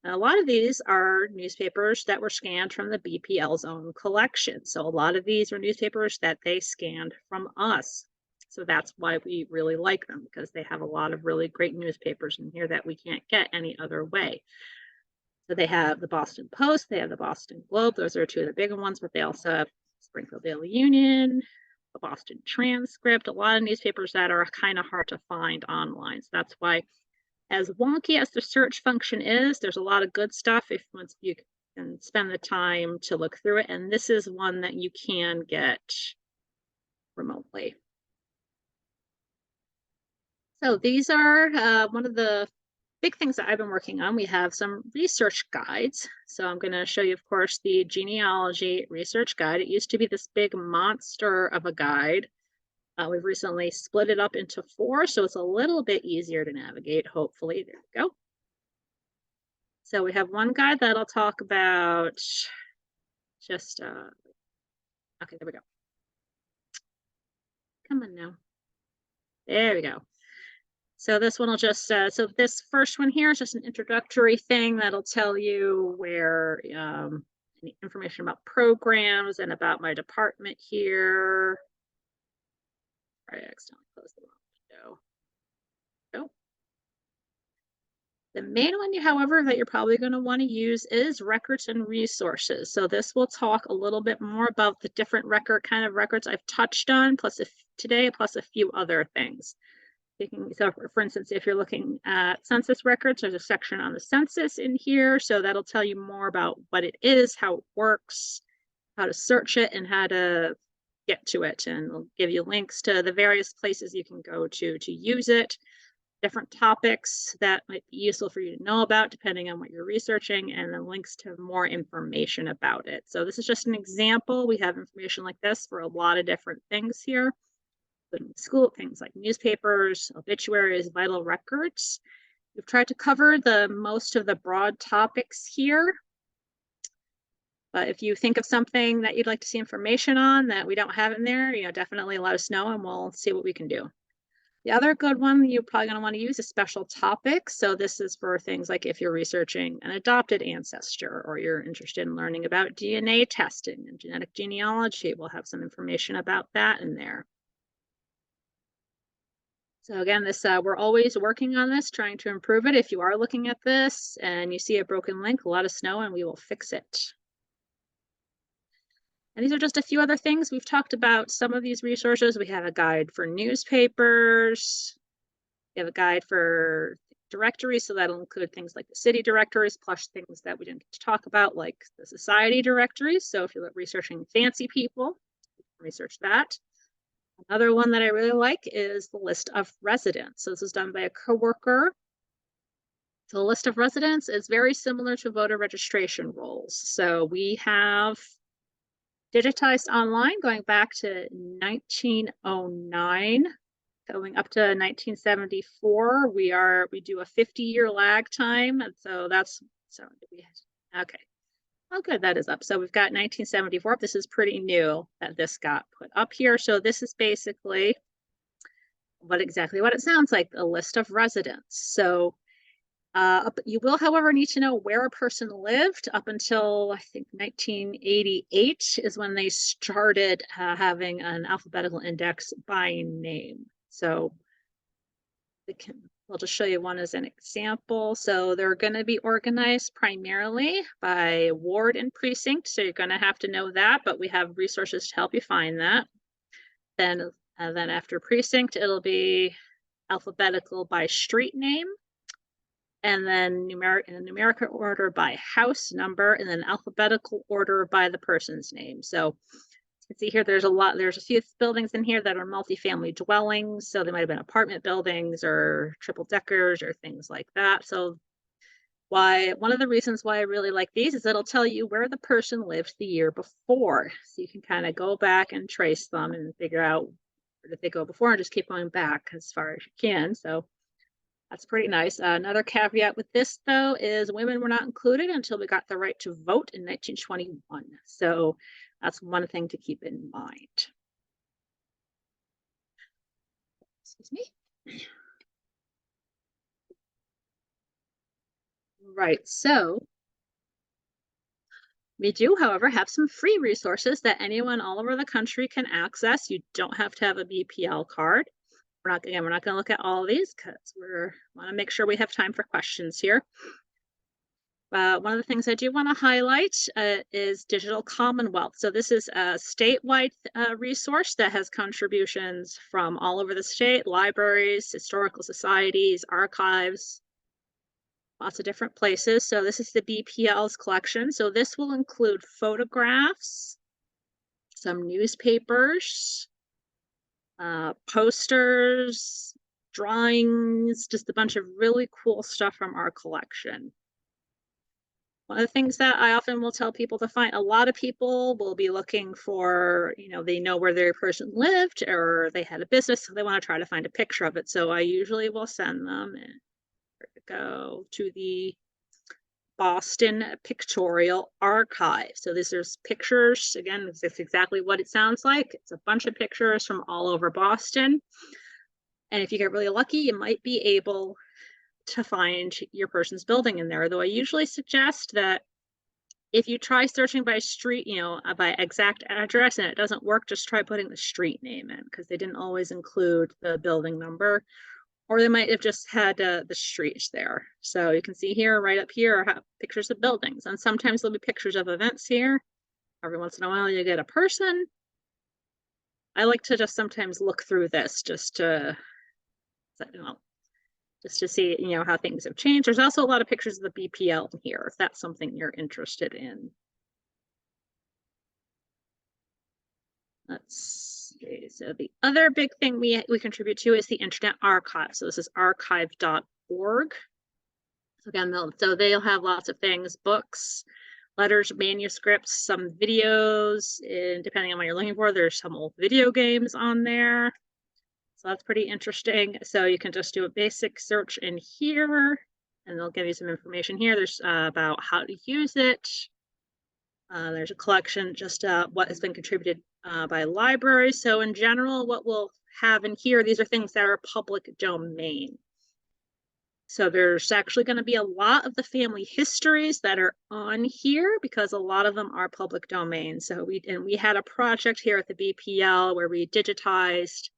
And a lot of these are newspapers that were scanned from the BPL's own collection. So a lot of these are newspapers that they scanned from us. So that's why we really like them, because they have a lot of really great newspapers in here that we can't get any other way. So they have the Boston Post, they have the Boston Globe. Those are two of the bigger ones, but they also have Springfield Daily Union, the Boston Transcript, a lot of newspapers that are kind of hard to find online. So that's why, as wonky as the search function is, there's a lot of good stuff if once you can spend the time to look through it. And this is one that you can get remotely. So these are one of the big things that I've been working on. We have some research guides. So I'm going to show you, of course, the genealogy research guide. It used to be this big monster of a guide. We've recently split it up into 4, so it's a little bit easier to navigate, hopefully. There we go. So we have one guide that'll talk about just, okay, there we go. Come on now. There we go. So this one will just, so this first one here is just an introductory thing that'll tell you where any information about programs and about my department here. I accidentally closed the wrong window. Nope. The main one, however, that you're probably going to want to use is records and resources. So this will talk a little bit more about the different kind of records I've touched on, today, plus a few other things. So for instance, if you're looking at census records, there's a section on the census in here. So that'll tell you more about what it is, how it works, how to search it, and how to get to it. And it'll give you links to the various places you can go to use it, different topics that might be useful for you to know about depending on what you're researching, and then links to more information about it. So this is just an example. We have information like this for a lot of different things here. School things like newspapers, obituaries, vital records. We've tried to cover most of the broad topics here. But if you think of something that you'd like to see information on that we don't have in there, definitely let us know and we'll see what we can do. The other good one you're probably going to want to use is special topics. So this is for things like if you're researching an adopted ancestor, or you're interested in learning about DNA testing and genetic genealogy. We'll have some information about that in there. So again, we're always working on this, trying to improve it. If you are looking at this and you see a broken link, let us know and we will fix it. And these are just a few other things. We've talked about some of these resources. We have a guide for newspapers. We have a guide for directories, so that'll include things like the city directories, plus things that we didn't get to talk about, like the society directories. So if you're researching fancy people, you can research that. Another one that I really like is the list of residents. So this is done by a coworker. So the list of residents is very similar to voter registration rolls. So we have digitized online going back to 1909, going up to 1974. We do a 50-year lag time. And so okay. Oh, good, that is up. So we've got 1974. This is pretty new that this got put up here. So this is basically what it sounds like, a list of residents. So you will, however, need to know where a person lived up until, I think, 1988 is when they started having an alphabetical index by name. So I'll just show you one as an example. So they're going to be organized primarily by ward and precinct. So you're going to have to know that, but we have resources to help you find that. Then after precinct, it'll be alphabetical by street name, and then numerical order by house number, and then alphabetical order by the person's name. So you can see here there's a few buildings in here that are multifamily dwellings. So they might have been apartment buildings or triple deckers or things like that. So one of the reasons why I really like these is it'll tell you where the person lived the year before. So you can kind of go back and trace them and figure out where did they go before, and just keep going back as far as you can. So that's pretty nice. Another caveat with this, though, is women were not included until we got the right to vote in 1921. So that's one thing to keep in mind. Excuse me. Right, so we do, however, have some free resources that anyone all over the country can access. You don't have to have a BPL card. We're not going to look at all of these because we want to make sure we have time for questions here. One of the things I do want to highlight is Digital Commonwealth. So this is a statewide resource that has contributions from all over the state, libraries, historical societies, archives, lots of different places. So this is the BPL's collection. So this will include photographs, some newspapers, posters, drawings, just a bunch of really cool stuff from our collection. One of the things that I often will tell people to find, a lot of people will be looking for, they know where their person lived or they had a business, so they want to try to find a picture of it. So I usually will send them and go to the Boston Pictorial Archive. So there's pictures, again, it's exactly what it sounds like. It's a bunch of pictures from all over Boston. And if you get really lucky, you might be able to find your person's building in there, though I usually suggest that If you try searching by street, by exact address and it doesn't work, just try putting the street name in, because they didn't always include the building number, or they might have just had the streets there. So you can see here, right up here, are pictures of buildings, and sometimes there'll be pictures of events here. Every once in a while you get a person. I like to just sometimes look through this just to, just to see, how things have changed. There's also a lot of pictures of the BPL here, if that's something you're interested in. Let's see. So the other big thing we contribute to is the Internet Archive. So this is archive.org. So again, they'll have lots of things, books, letters, manuscripts, some videos, and depending on what you're looking for, there's some old video games on there. So that's pretty interesting. So you can just do a basic search in here, and they'll give you some information here. There's about how to use it. There's a collection, just what has been contributed by libraries. So in general, what we'll have in here, these are things that are public domain. So there's actually going to be a lot of the family histories that are on here, because a lot of them are public domain. So we had a project here at the BPL where we digitized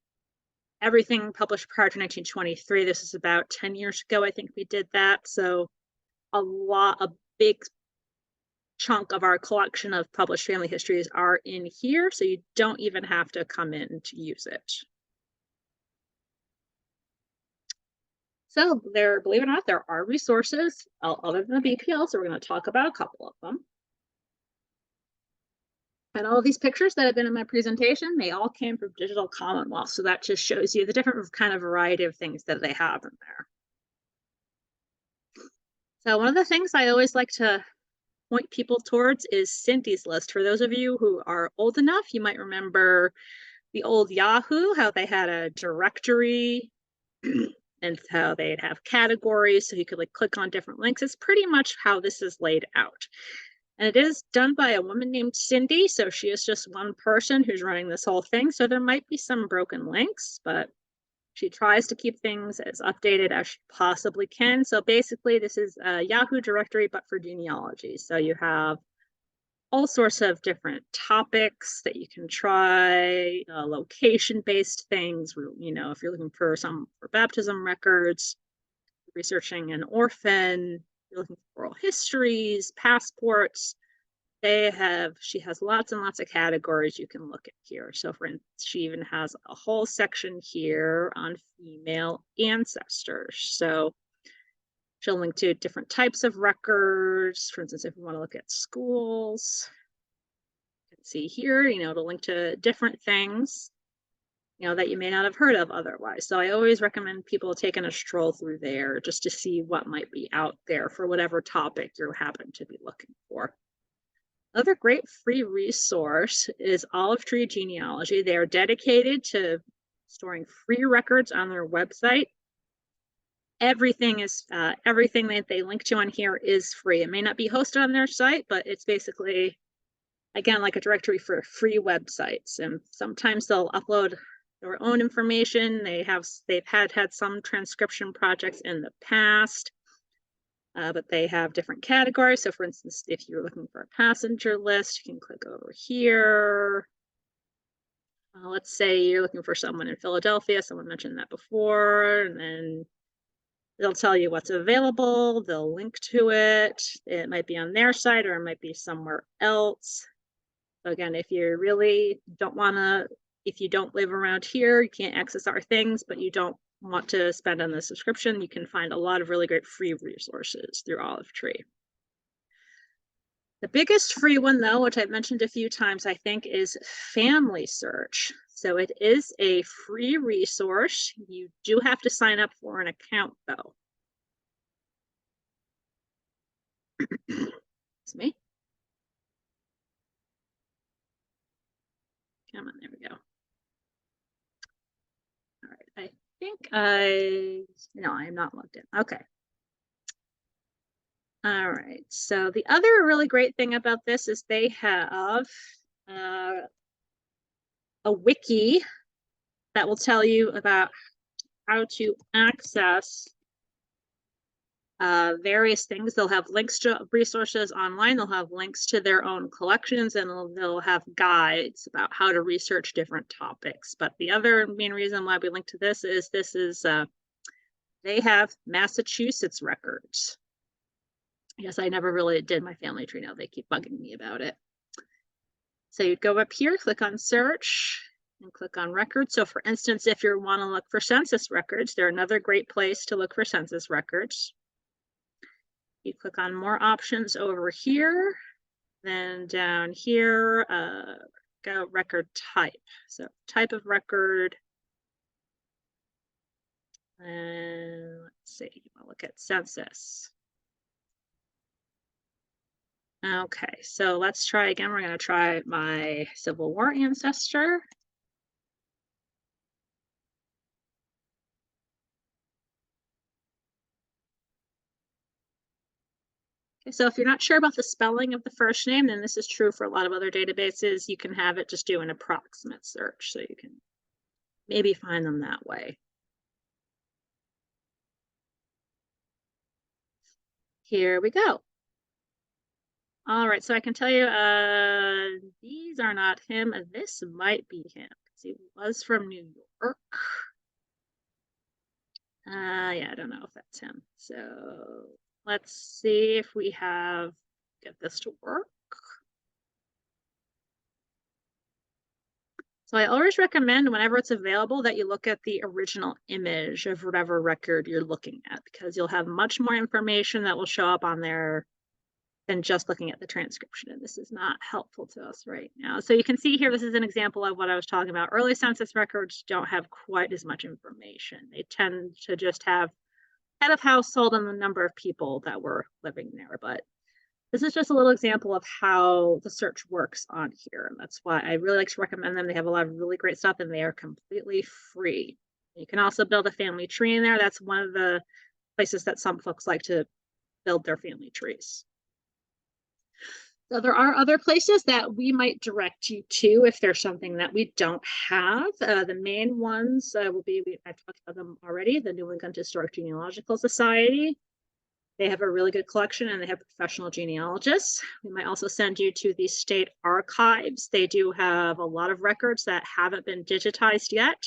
everything published prior to 1923. This is about 10 years ago, I think we did that. So a big chunk of our collection of published family histories are in here, so you don't even have to come in to use it. So there, believe it or not, there are resources other than the BPL, so we're going to talk about a couple of them. And all of these pictures that have been in my presentation, they all came from Digital Commonwealth, so that just shows you the different kind of variety of things that they have in there. So one of the things I always like to point people towards is Cindy's List. For those of you who are old enough, you might remember the old Yahoo, how they had a directory and how they'd have categories, so you could click on different links. It's pretty much how this is laid out. And it is done by a woman named Cindy, so she is just one person who's running this whole thing. So there might be some broken links, but she tries to keep things as updated as she possibly can. So basically, this is a Yahoo directory, but for genealogy. So you have all sorts of different topics that you can try, location-based things. If you're looking for for baptism records, researching an orphan, you're looking for oral histories, passports. She has lots and lots of categories you can look at here. So for instance, she even has a whole section here on female ancestors. So she'll link to different types of records. For instance, if you want to look at schools, you can see here, it'll link to different things, that you may not have heard of otherwise. So I always recommend people taking a stroll through there just to see what might be out there for whatever topic you happen to be looking for. Another great free resource is Olive Tree Genealogy. They are dedicated to storing free records on their website. Everything that they link to on here is free. It may not be hosted on their site, but it's basically, again, like a directory for free websites. And sometimes they'll upload their own information. They've had some transcription projects in the past, but they have different categories. So for instance, if you're looking for a passenger list, you can click over here. Let's say you're looking for someone in Philadelphia. Someone mentioned that before, and then they'll tell you what's available. They'll link to it. It might be on their site or it might be somewhere else. So again, if you really don't want to, if you don't live around here, you can't access our things, but you don't want to spend on the subscription, you can find a lot of really great free resources through Olive Tree. The biggest free one, though, which I've mentioned a few times, I think, is Family Search. So it is a free resource. You do have to sign up for an account, though. It's me. Come on, there we go. All right, no, I'm not logged in. Okay. All right, so the other really great thing about this is they have a wiki that will tell you about how to access various things. They'll have links to resources online. They'll have links to their own collections, and they'll have guides about how to research different topics. But the other main reason why we link to this is they have Massachusetts records. Yes, I never really did my family tree. Now they keep bugging me about it. So you go up here, click on search, and click on records. So for instance, if you want to look for census records, they're another great place to look for census records. You click on more options over here, then down here, go record type. So type of record. And let's see, I'll look at census. Okay, so let's try again. We're going to try my Civil War ancestor. Okay, so if you're not sure about the spelling of the first name, then this is true for a lot of other databases. You can have it just do an approximate search, so you can maybe find them that way. Here we go. All right, so I can tell you these are not him. This might be him because he was from New York. Yeah, I don't know if that's him. So let's see if we get this to work. So I always recommend whenever it's available that you look at the original image of whatever record you're looking at, because you'll have much more information that will show up on there than just looking at the transcription. And this is not helpful to us right now. So you can see here, this is an example of what I was talking about. Early census records don't have quite as much information. They tend to just have head of household and the number of people that were living there. But this is just a little example of how the search works on here. And that's why I really like to recommend them. They have a lot of really great stuff and they are completely free. You can also build a family tree in there. That's one of the places that some folks like to build their family trees. So there are other places that we might direct you to if there's something that we don't have. The main ones will be, I've talked about them already, the New England Historic Genealogical Society. They have a really good collection and they have professional genealogists. We might also send you to the state archives. They do have a lot of records that haven't been digitized yet,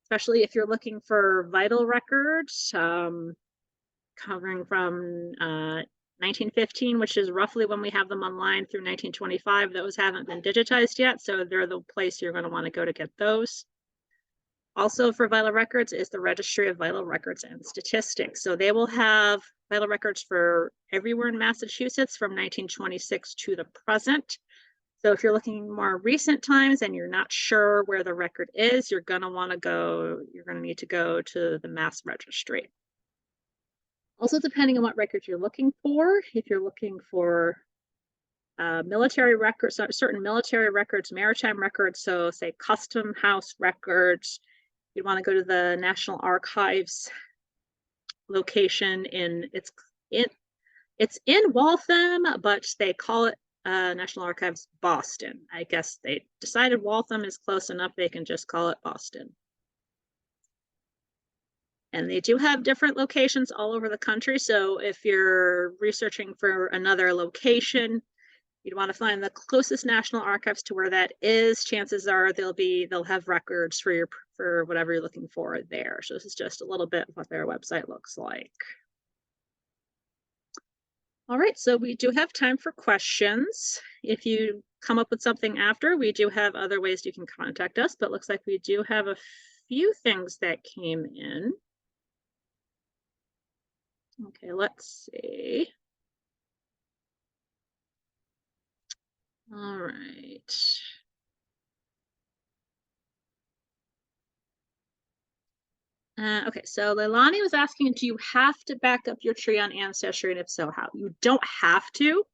especially if you're looking for vital records covering from 1915, which is roughly when we have them online, through 1925. Those haven't been digitized yet, so they're the place you're going to want to go to get those. Also for vital records is the Registry of Vital Records and Statistics. So they will have vital records for everywhere in Massachusetts from 1926 to the present. So if you're looking more recent times and you're not sure where the record is, you're going to need to go to the Mass Registry. Also, depending on what records you're looking for, if you're looking for military records, certain military records, maritime records, so say custom house records, you'd want to go to the National Archives location it's in Waltham, but they call it National Archives Boston. I guess they decided Waltham is close enough, they can just call it Boston. And they do have different locations all over the country. So if you're researching for another location, you'd want to find the closest National Archives to where that is. Chances are they'll have records for whatever you're looking for there. So this is just a little bit of what their website looks like. All right, so we do have time for questions. If you come up with something after, we do have other ways you can contact us, but it looks like we do have a few things that came in. Okay, let's see. All right. Okay, so Leilani was asking, do you have to back up your tree on Ancestry, and if so, how? You don't have to.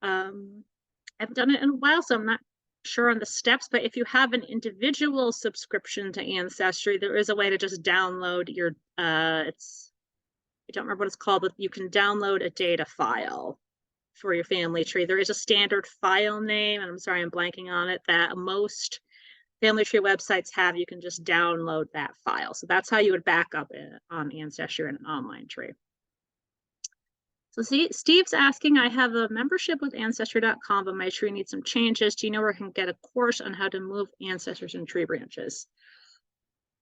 I've done it in a while, so I'm not sure on the steps, but if you have an individual subscription to Ancestry, there is a way to just download your, I don't remember what it's called, but you can download a data file for your family tree. There is a standard file name, and I'm sorry, I'm blanking on it, that most family tree websites have. You can just download that file. So that's how you would back up it on Ancestry in an online tree. So see, Steve's asking, I have a membership with Ancestry.com, but my tree needs some changes. Do you know where I can get a course on how to move ancestors and tree branches?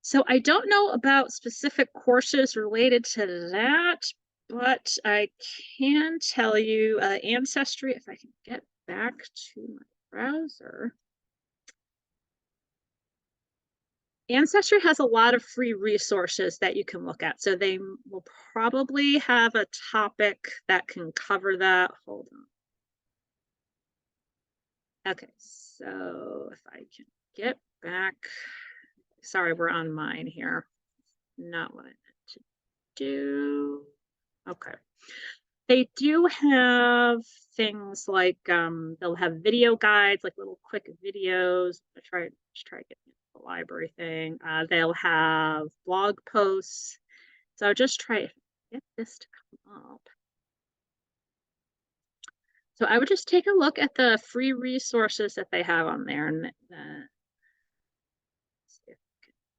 So I don't know about specific courses related to that, but I can tell you Ancestry, if I can get back to my browser. Ancestry has a lot of free resources that you can look at. So they will probably have a topic that can cover that. Hold on. Okay, so if I can get back, sorry, we're on mine here. Not what I meant to do. Okay. They do have things like they'll have video guides, like little quick videos. Just try getting the library thing. They'll have blog posts. So just try to get this to come up. So I would just take a look at the free resources that they have on there, and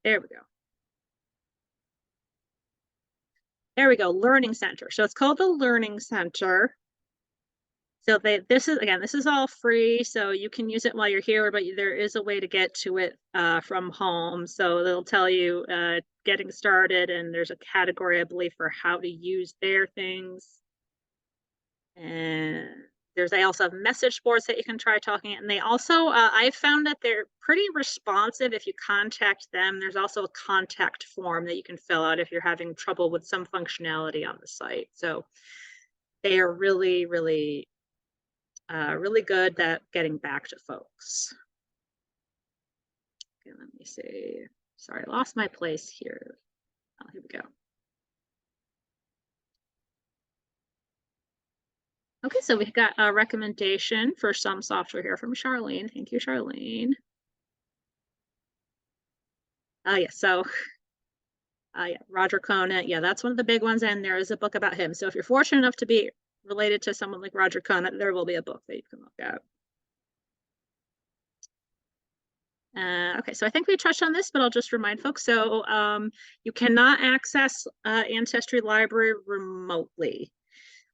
there we go. There we go, Learning Center. So it's called the Learning Center. So this is all free, so you can use it while you're here, but there is a way to get to it from home. So they'll tell you getting started, and there's a category, I believe, for how to use their things. And they also have message boards that you can try talking. And they also, I found that they're pretty responsive if you contact them. There's also a contact form that you can fill out if you're having trouble with some functionality on the site. So they are really, really really good at getting back to folks. Okay, let me see. Sorry, I lost my place here. Oh, here we go. Okay, so we've got a recommendation for some software here from Charlene. Thank you, Charlene. Yeah, so yeah, Roger Conant. Yeah, that's one of the big ones, and there is a book about him. So if you're fortunate enough to be related to someone like Roger Conant, there will be a book that you can look at. Okay, so I think we touched on this, but I'll just remind folks. So you cannot access Ancestry Library remotely.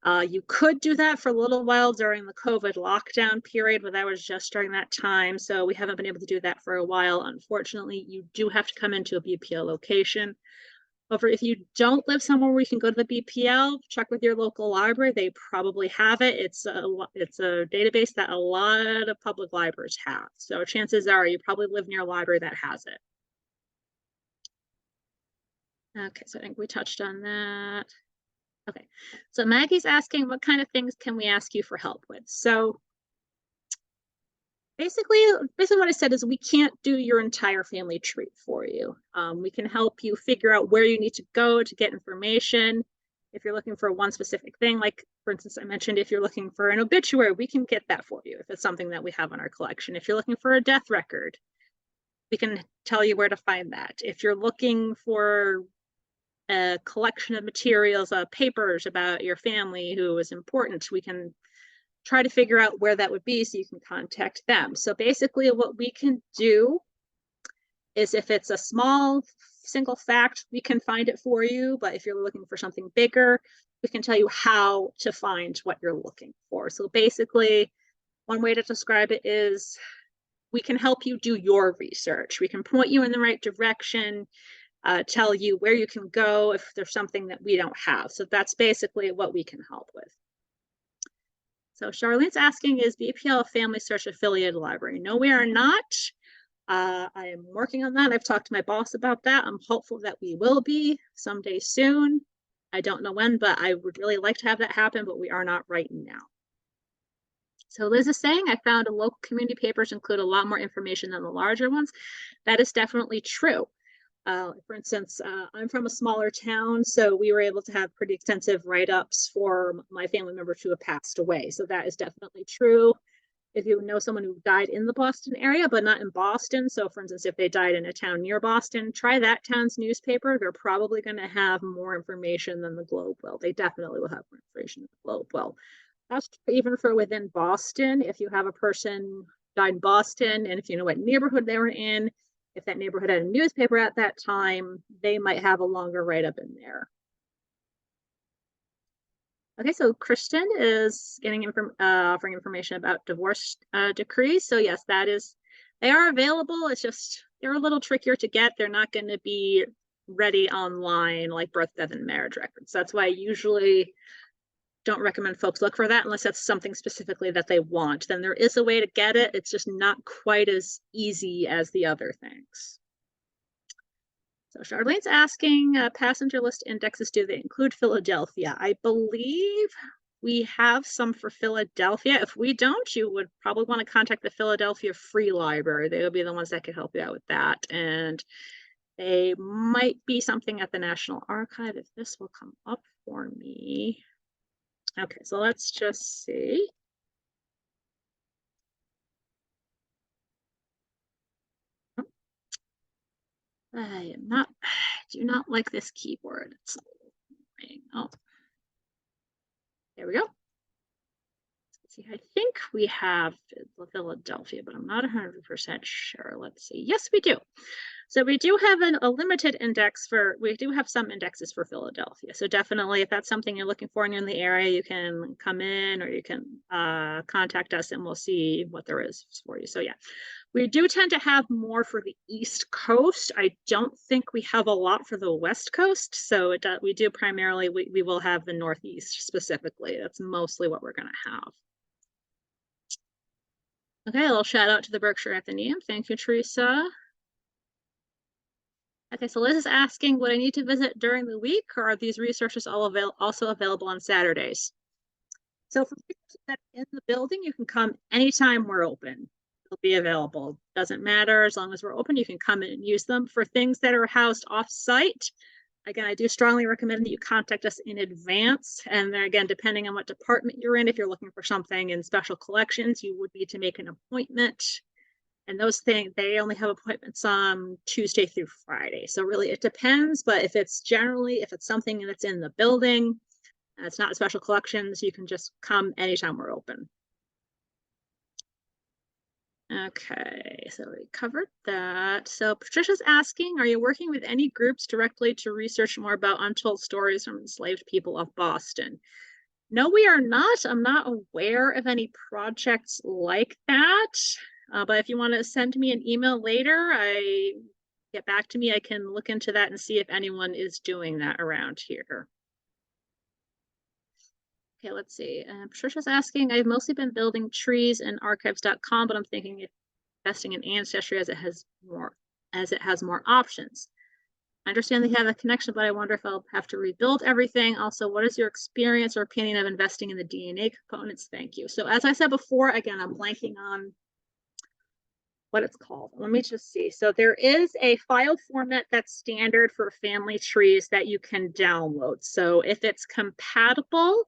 You could do that for a little while during the COVID lockdown period, but that was just during that time. So we haven't been able to do that for a while. Unfortunately, you do have to come into a BPL location. However, if you don't live somewhere where you can go to the BPL, check with your local library. They probably have it. It's a database that a lot of public libraries have. So chances are you probably live near a library that has it. Okay, so I think we touched on that. Okay, so Maggie's asking, what kind of things can we ask you for help with? So basically what I said is we can't do your entire family tree for you. We can help you figure out where you need to go to get information. If you're looking for one specific thing, like for instance, I mentioned if you're looking for an obituary, we can get that for you if it's something that we have in our collection. If you're looking for a death record, we can tell you where to find that. If you're looking for a collection of materials, papers about your family who is important, we can try to figure out where that would be so you can contact them. So basically what we can do is if it's a small single fact, we can find it for you. But if you're looking for something bigger, we can tell you how to find what you're looking for. So basically, one way to describe it is we can help you do your research. We can point you in the right direction, tell you where you can go if there's something that we don't have. So that's basically what we can help with. So Charlene's asking, is BPL a Family Search affiliated library? No, we are not. I am working on that. I've talked to my boss about that. I'm hopeful that we will be someday soon. I don't know when, but I would really like to have that happen, but we are not right now. So Liz is saying, I found local community papers include a lot more information than the larger ones. That is definitely true. For instance, I'm from a smaller town, so we were able to have pretty extensive write-ups for my family members who have passed away. So that is definitely true. If you know someone who died in the Boston area, but not in Boston, so for instance, if they died in a town near Boston, try that town's newspaper. They're probably going to have more information than the Globe will. They definitely will have more information than the Globe will. That's even for within Boston. If you have a person died in Boston, and if you know what neighborhood they were in, if that neighborhood had a newspaper at that time, they might have a longer write-up in there. Okay, so Kristen is offering information about divorce decrees. So yes, they are available. It's just they're a little trickier to get. They're not going to be ready online like birth, death, and marriage records. That's why I usually don't recommend folks look for that unless that's something specifically that they want. Then there is a way to get it. It's just not quite as easy as the other things. So Charlene's asking, passenger list indexes, do they include Philadelphia? I believe we have some for Philadelphia. If we don't, you would probably want to contact the Philadelphia Free Library. They will be the ones that could help you out with that. And they might be something at the National Archive if this will come up for me. Okay, so let's just see. I do not like this keyboard. It's annoying. Oh, there we go. Let's see, I think we have Philadelphia, but I'm not 100% sure. Let's see. Yes, we do. So we do have a limited index we do have some indexes for Philadelphia. So definitely if that's something you're looking for and you're in the area, you can come in or you can contact us and we'll see what there is for you. So yeah, we do tend to have more for the East Coast. I don't think we have a lot for the West Coast. So we do primarily, we will have the Northeast specifically. That's mostly what we're going to have. Okay, a little shout out to the Berkshire Athenaeum. Thank you, Teresa. Okay, so Liz is asking, would I need to visit during the week, or are these resources also available on Saturdays? So for people that are in the building, you can come anytime we're open. It'll be available. Doesn't matter, as long as we're open, you can come in and use them. For things that are housed off-site, again, I do strongly recommend that you contact us in advance. And then again, depending on what department you're in, if you're looking for something in special collections, you would need to make an appointment. And those things, they only have appointments on Tuesday through Friday. So really it depends, but if it's something that's in the building, and it's not special collections, you can just come anytime we're open. Okay, so we covered that. So Patricia's asking, are you working with any groups directly to research more about untold stories from enslaved people of Boston? No, we are not. I'm not aware of any projects like that. But if you want to send me an email later, get back to me, I can look into that and see if anyone is doing that around here. Okay, let's see. Patricia's asking, I've mostly been building trees in archives.com, but I'm thinking of investing in Ancestry as it has more options. I understand they have a connection, but I wonder if I'll have to rebuild everything. Also, what is your experience or opinion of investing in the DNA components? Thank you. So as I said before, again, I'm blanking on what it's called. Let me just see. So there is a file format that's standard for family trees that you can download. So if it's compatible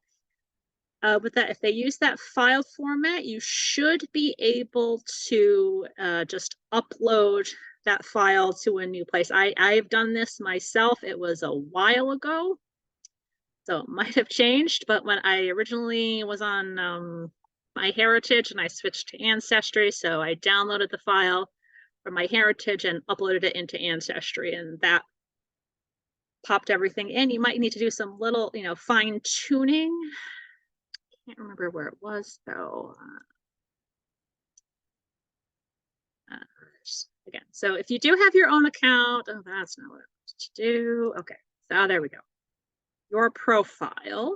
with that, if they use that file format, you should be able to just upload that file to a new place. I've done this myself. It was a while ago, so it might have changed, but when I originally was on MyHeritage and I switched to Ancestry, so I downloaded the file from MyHeritage and uploaded it into Ancestry, and that popped everything in. You might need to do some little, fine tuning. I can't remember where it was though. Again, so if you do have your own account, oh, that's not what I want to do. Okay, so there we go. Your profile.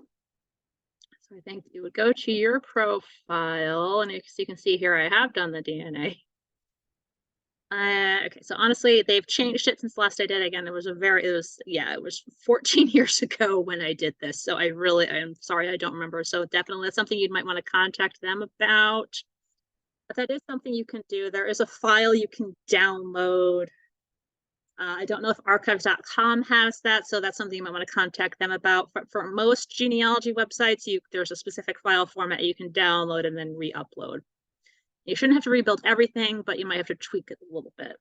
So I think you would go to your profile, and as you can see here, I have done the DNA. Okay, so honestly, they've changed it since last I did. Again, it was 14 years ago when I did this. So I'm sorry, I don't remember. So definitely that's something you might want to contact them about. But that is something you can do. There is a file you can download. I don't know if archives.com has that, so that's something you might want to contact them about. For most genealogy websites, there's a specific file format you can download and then re-upload. You shouldn't have to rebuild everything, but you might have to tweak it a little bit.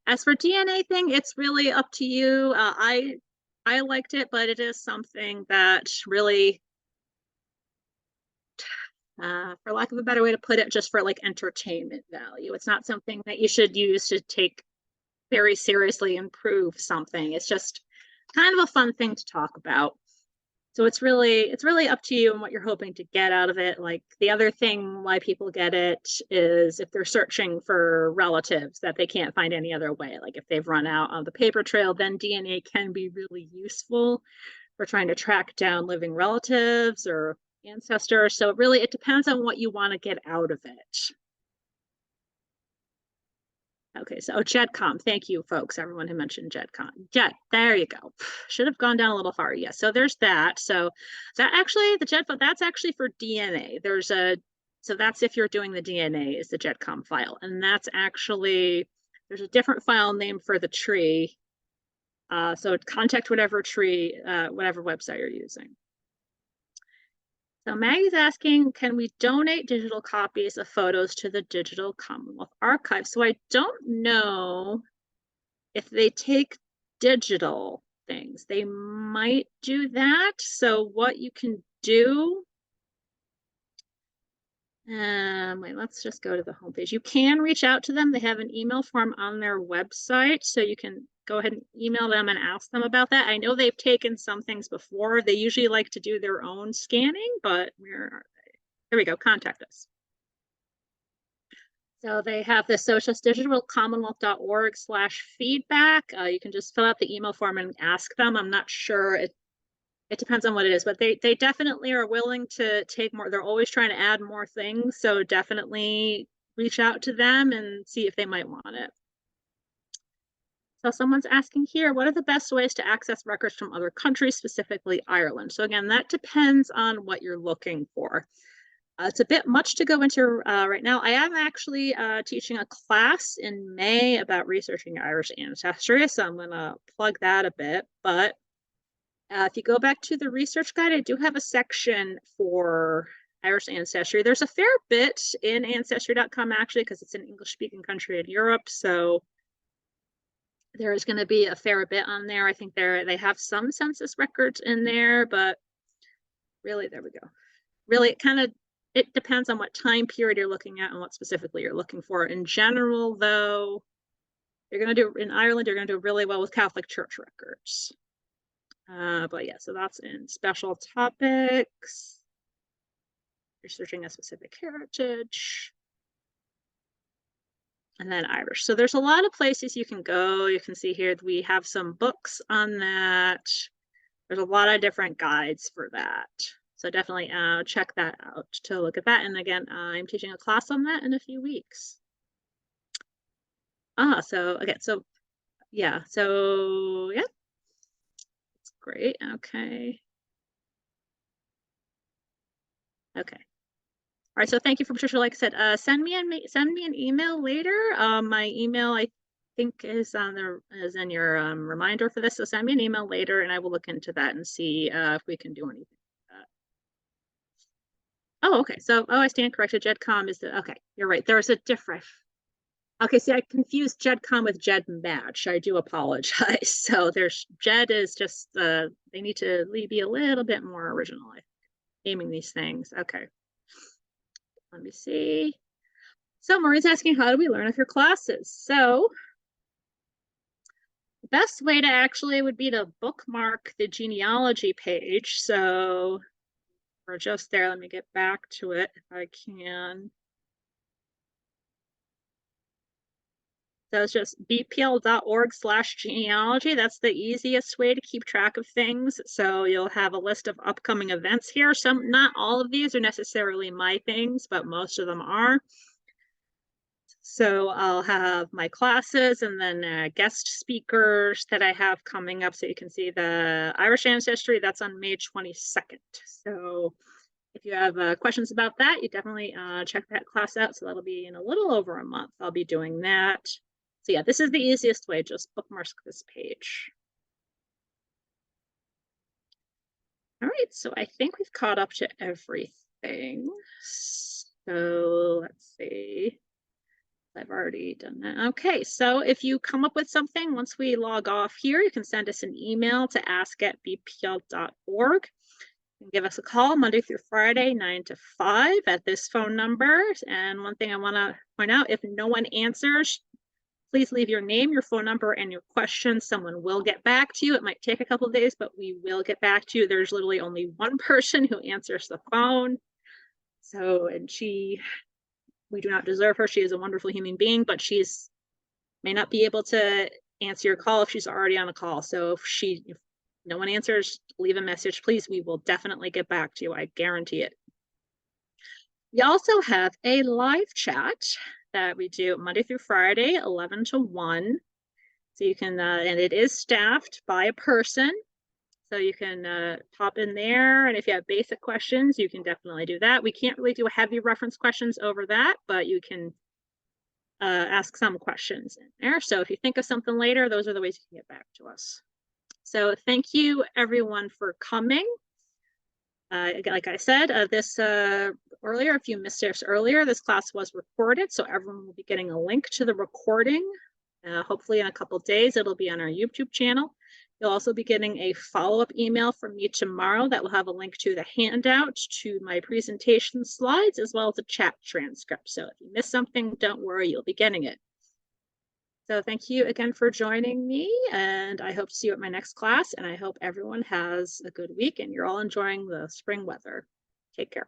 As for DNA thing, it's really up to you. I liked it, but it is something that really, for lack of a better way to put it, just for like entertainment value. It's not something that you should use to take very seriously and prove something. It's just kind of a fun thing to talk about. So it's really up to you and what you're hoping to get out of it. Like the other thing why people get it is if they're searching for relatives that they can't find any other way. Like if they've run out on the paper trail, then DNA can be really useful for trying to track down living relatives or ancestors. So it depends on what you want to get out of it. Okay, so GEDCOM. Thank you, folks. Everyone who mentioned GEDCOM. There you go. Should have gone down a little far. Yes, so there's that. So that actually, the GEDCOM, that's actually for DNA. So that's if you're doing the DNA is the GEDCOM file. And that's actually, there's a different file name for the tree. So contact whatever tree, whatever website you're using. So Maggie's asking, can we donate digital copies of photos to the Digital Commonwealth Archive? So I don't know if they take digital things. They might do that. So what you can do, wait, let's just go to the homepage. You can reach out to them. They have an email form on their website, so you can go ahead and email them and ask them about that. I know they've taken some things before. They usually like to do their own scanning, but where are they? There we go, contact us. So they have the socialdigitalcommonwealth.org/feedback. You can just fill out the email form and ask them. I'm not sure. It depends on what it is, but they definitely are willing to take more. They're always trying to add more things. So definitely reach out to them and see if they might want it. So someone's asking here, what are the best ways to access records from other countries, specifically Ireland? So again, that depends on what you're looking for. It's a bit much to go into right now. I am actually teaching a class in May about researching Irish ancestry, so I'm going to plug that a bit. But if you go back to the research guide, I do have a section for Irish ancestry. There's a fair bit in ancestry.com actually, because it's an English-speaking country in Europe. So there is going to be a fair bit on there. I think they have some census records in there, but really, there we go. Really, it depends on what time period you're looking at and what specifically you're looking for. In general, though, in Ireland, you're going to do really well with Catholic Church records. But yeah, so that's in special topics. Researching a specific heritage. And then Irish. So there's a lot of places you can go. You can see here we have some books on that. There's a lot of different guides for that. So definitely check that out to look at that. And again, I'm teaching a class on that in a few weeks. So again, so yeah, it's great. Okay. All right. So thank you for Patricia. Like I said, send me an email later. My email I think is in your reminder for this. So send me an email later, and I will look into that and see if we can do anything. Oh, okay. So, I stand corrected. GEDCOM is okay. You're right. There's a difference. Okay, see, I confused GEDCOM with GEDmatch. I do apologize. So GED is just they need to be a little bit more original, naming these things. Okay. Let me see. So Maureen's asking, how do we learn of your classes? So the best way to actually would be to bookmark the genealogy page. So we're just there. Let me get back to it if I can. So it's just bpl.org/genealogy. That's the easiest way to keep track of things. So you'll have a list of upcoming events here. Not all of these are necessarily my things, but most of them are. So I'll have my classes and then guest speakers that I have coming up. So you can see the Irish ancestry, that's on May 22nd. So if you have questions about that, you definitely check that class out. So that'll be in a little over a month. I'll be doing that. So yeah, this is the easiest way. Just bookmark this page. All right, so I think we've caught up to everything. So let's see. I've already done that. Okay, so if you come up with something, once we log off here, you can send us an email to ask@bpl.org. You can give us a call Monday through Friday, 9 to 5 at this phone number. And one thing I want to point out, if no one answers, Please leave your name, your phone number, and your question. Someone will get back to you. It might take a couple of days, but we will get back to you. There's literally only one person who answers the phone. So, and we do not deserve her. She is a wonderful human being, but she's may not be able to answer your call if she's already on a call. So if no one answers, leave a message, please. We will definitely get back to you. I guarantee it. We also have a live chat that we do Monday through Friday, 11 to 1. So you can, and it is staffed by a person. So you can pop in there. And if you have basic questions, you can definitely do that. We can't really do heavy reference questions over that, but you can ask some questions in there. So if you think of something later, those are the ways you can get back to us. So thank you everyone for coming. Like I said, earlier, if you missed this earlier, this class was recorded, so everyone will be getting a link to the recording. Hopefully in a couple of days, it'll be on our YouTube channel. You'll also be getting a follow-up email from me tomorrow that will have a link to the handout, to my presentation slides, as well as a chat transcript. So if you miss something, don't worry, you'll be getting it. So thank you again for joining me, and I hope to see you at my next class, and I hope everyone has a good week and you're all enjoying the spring weather. Take care.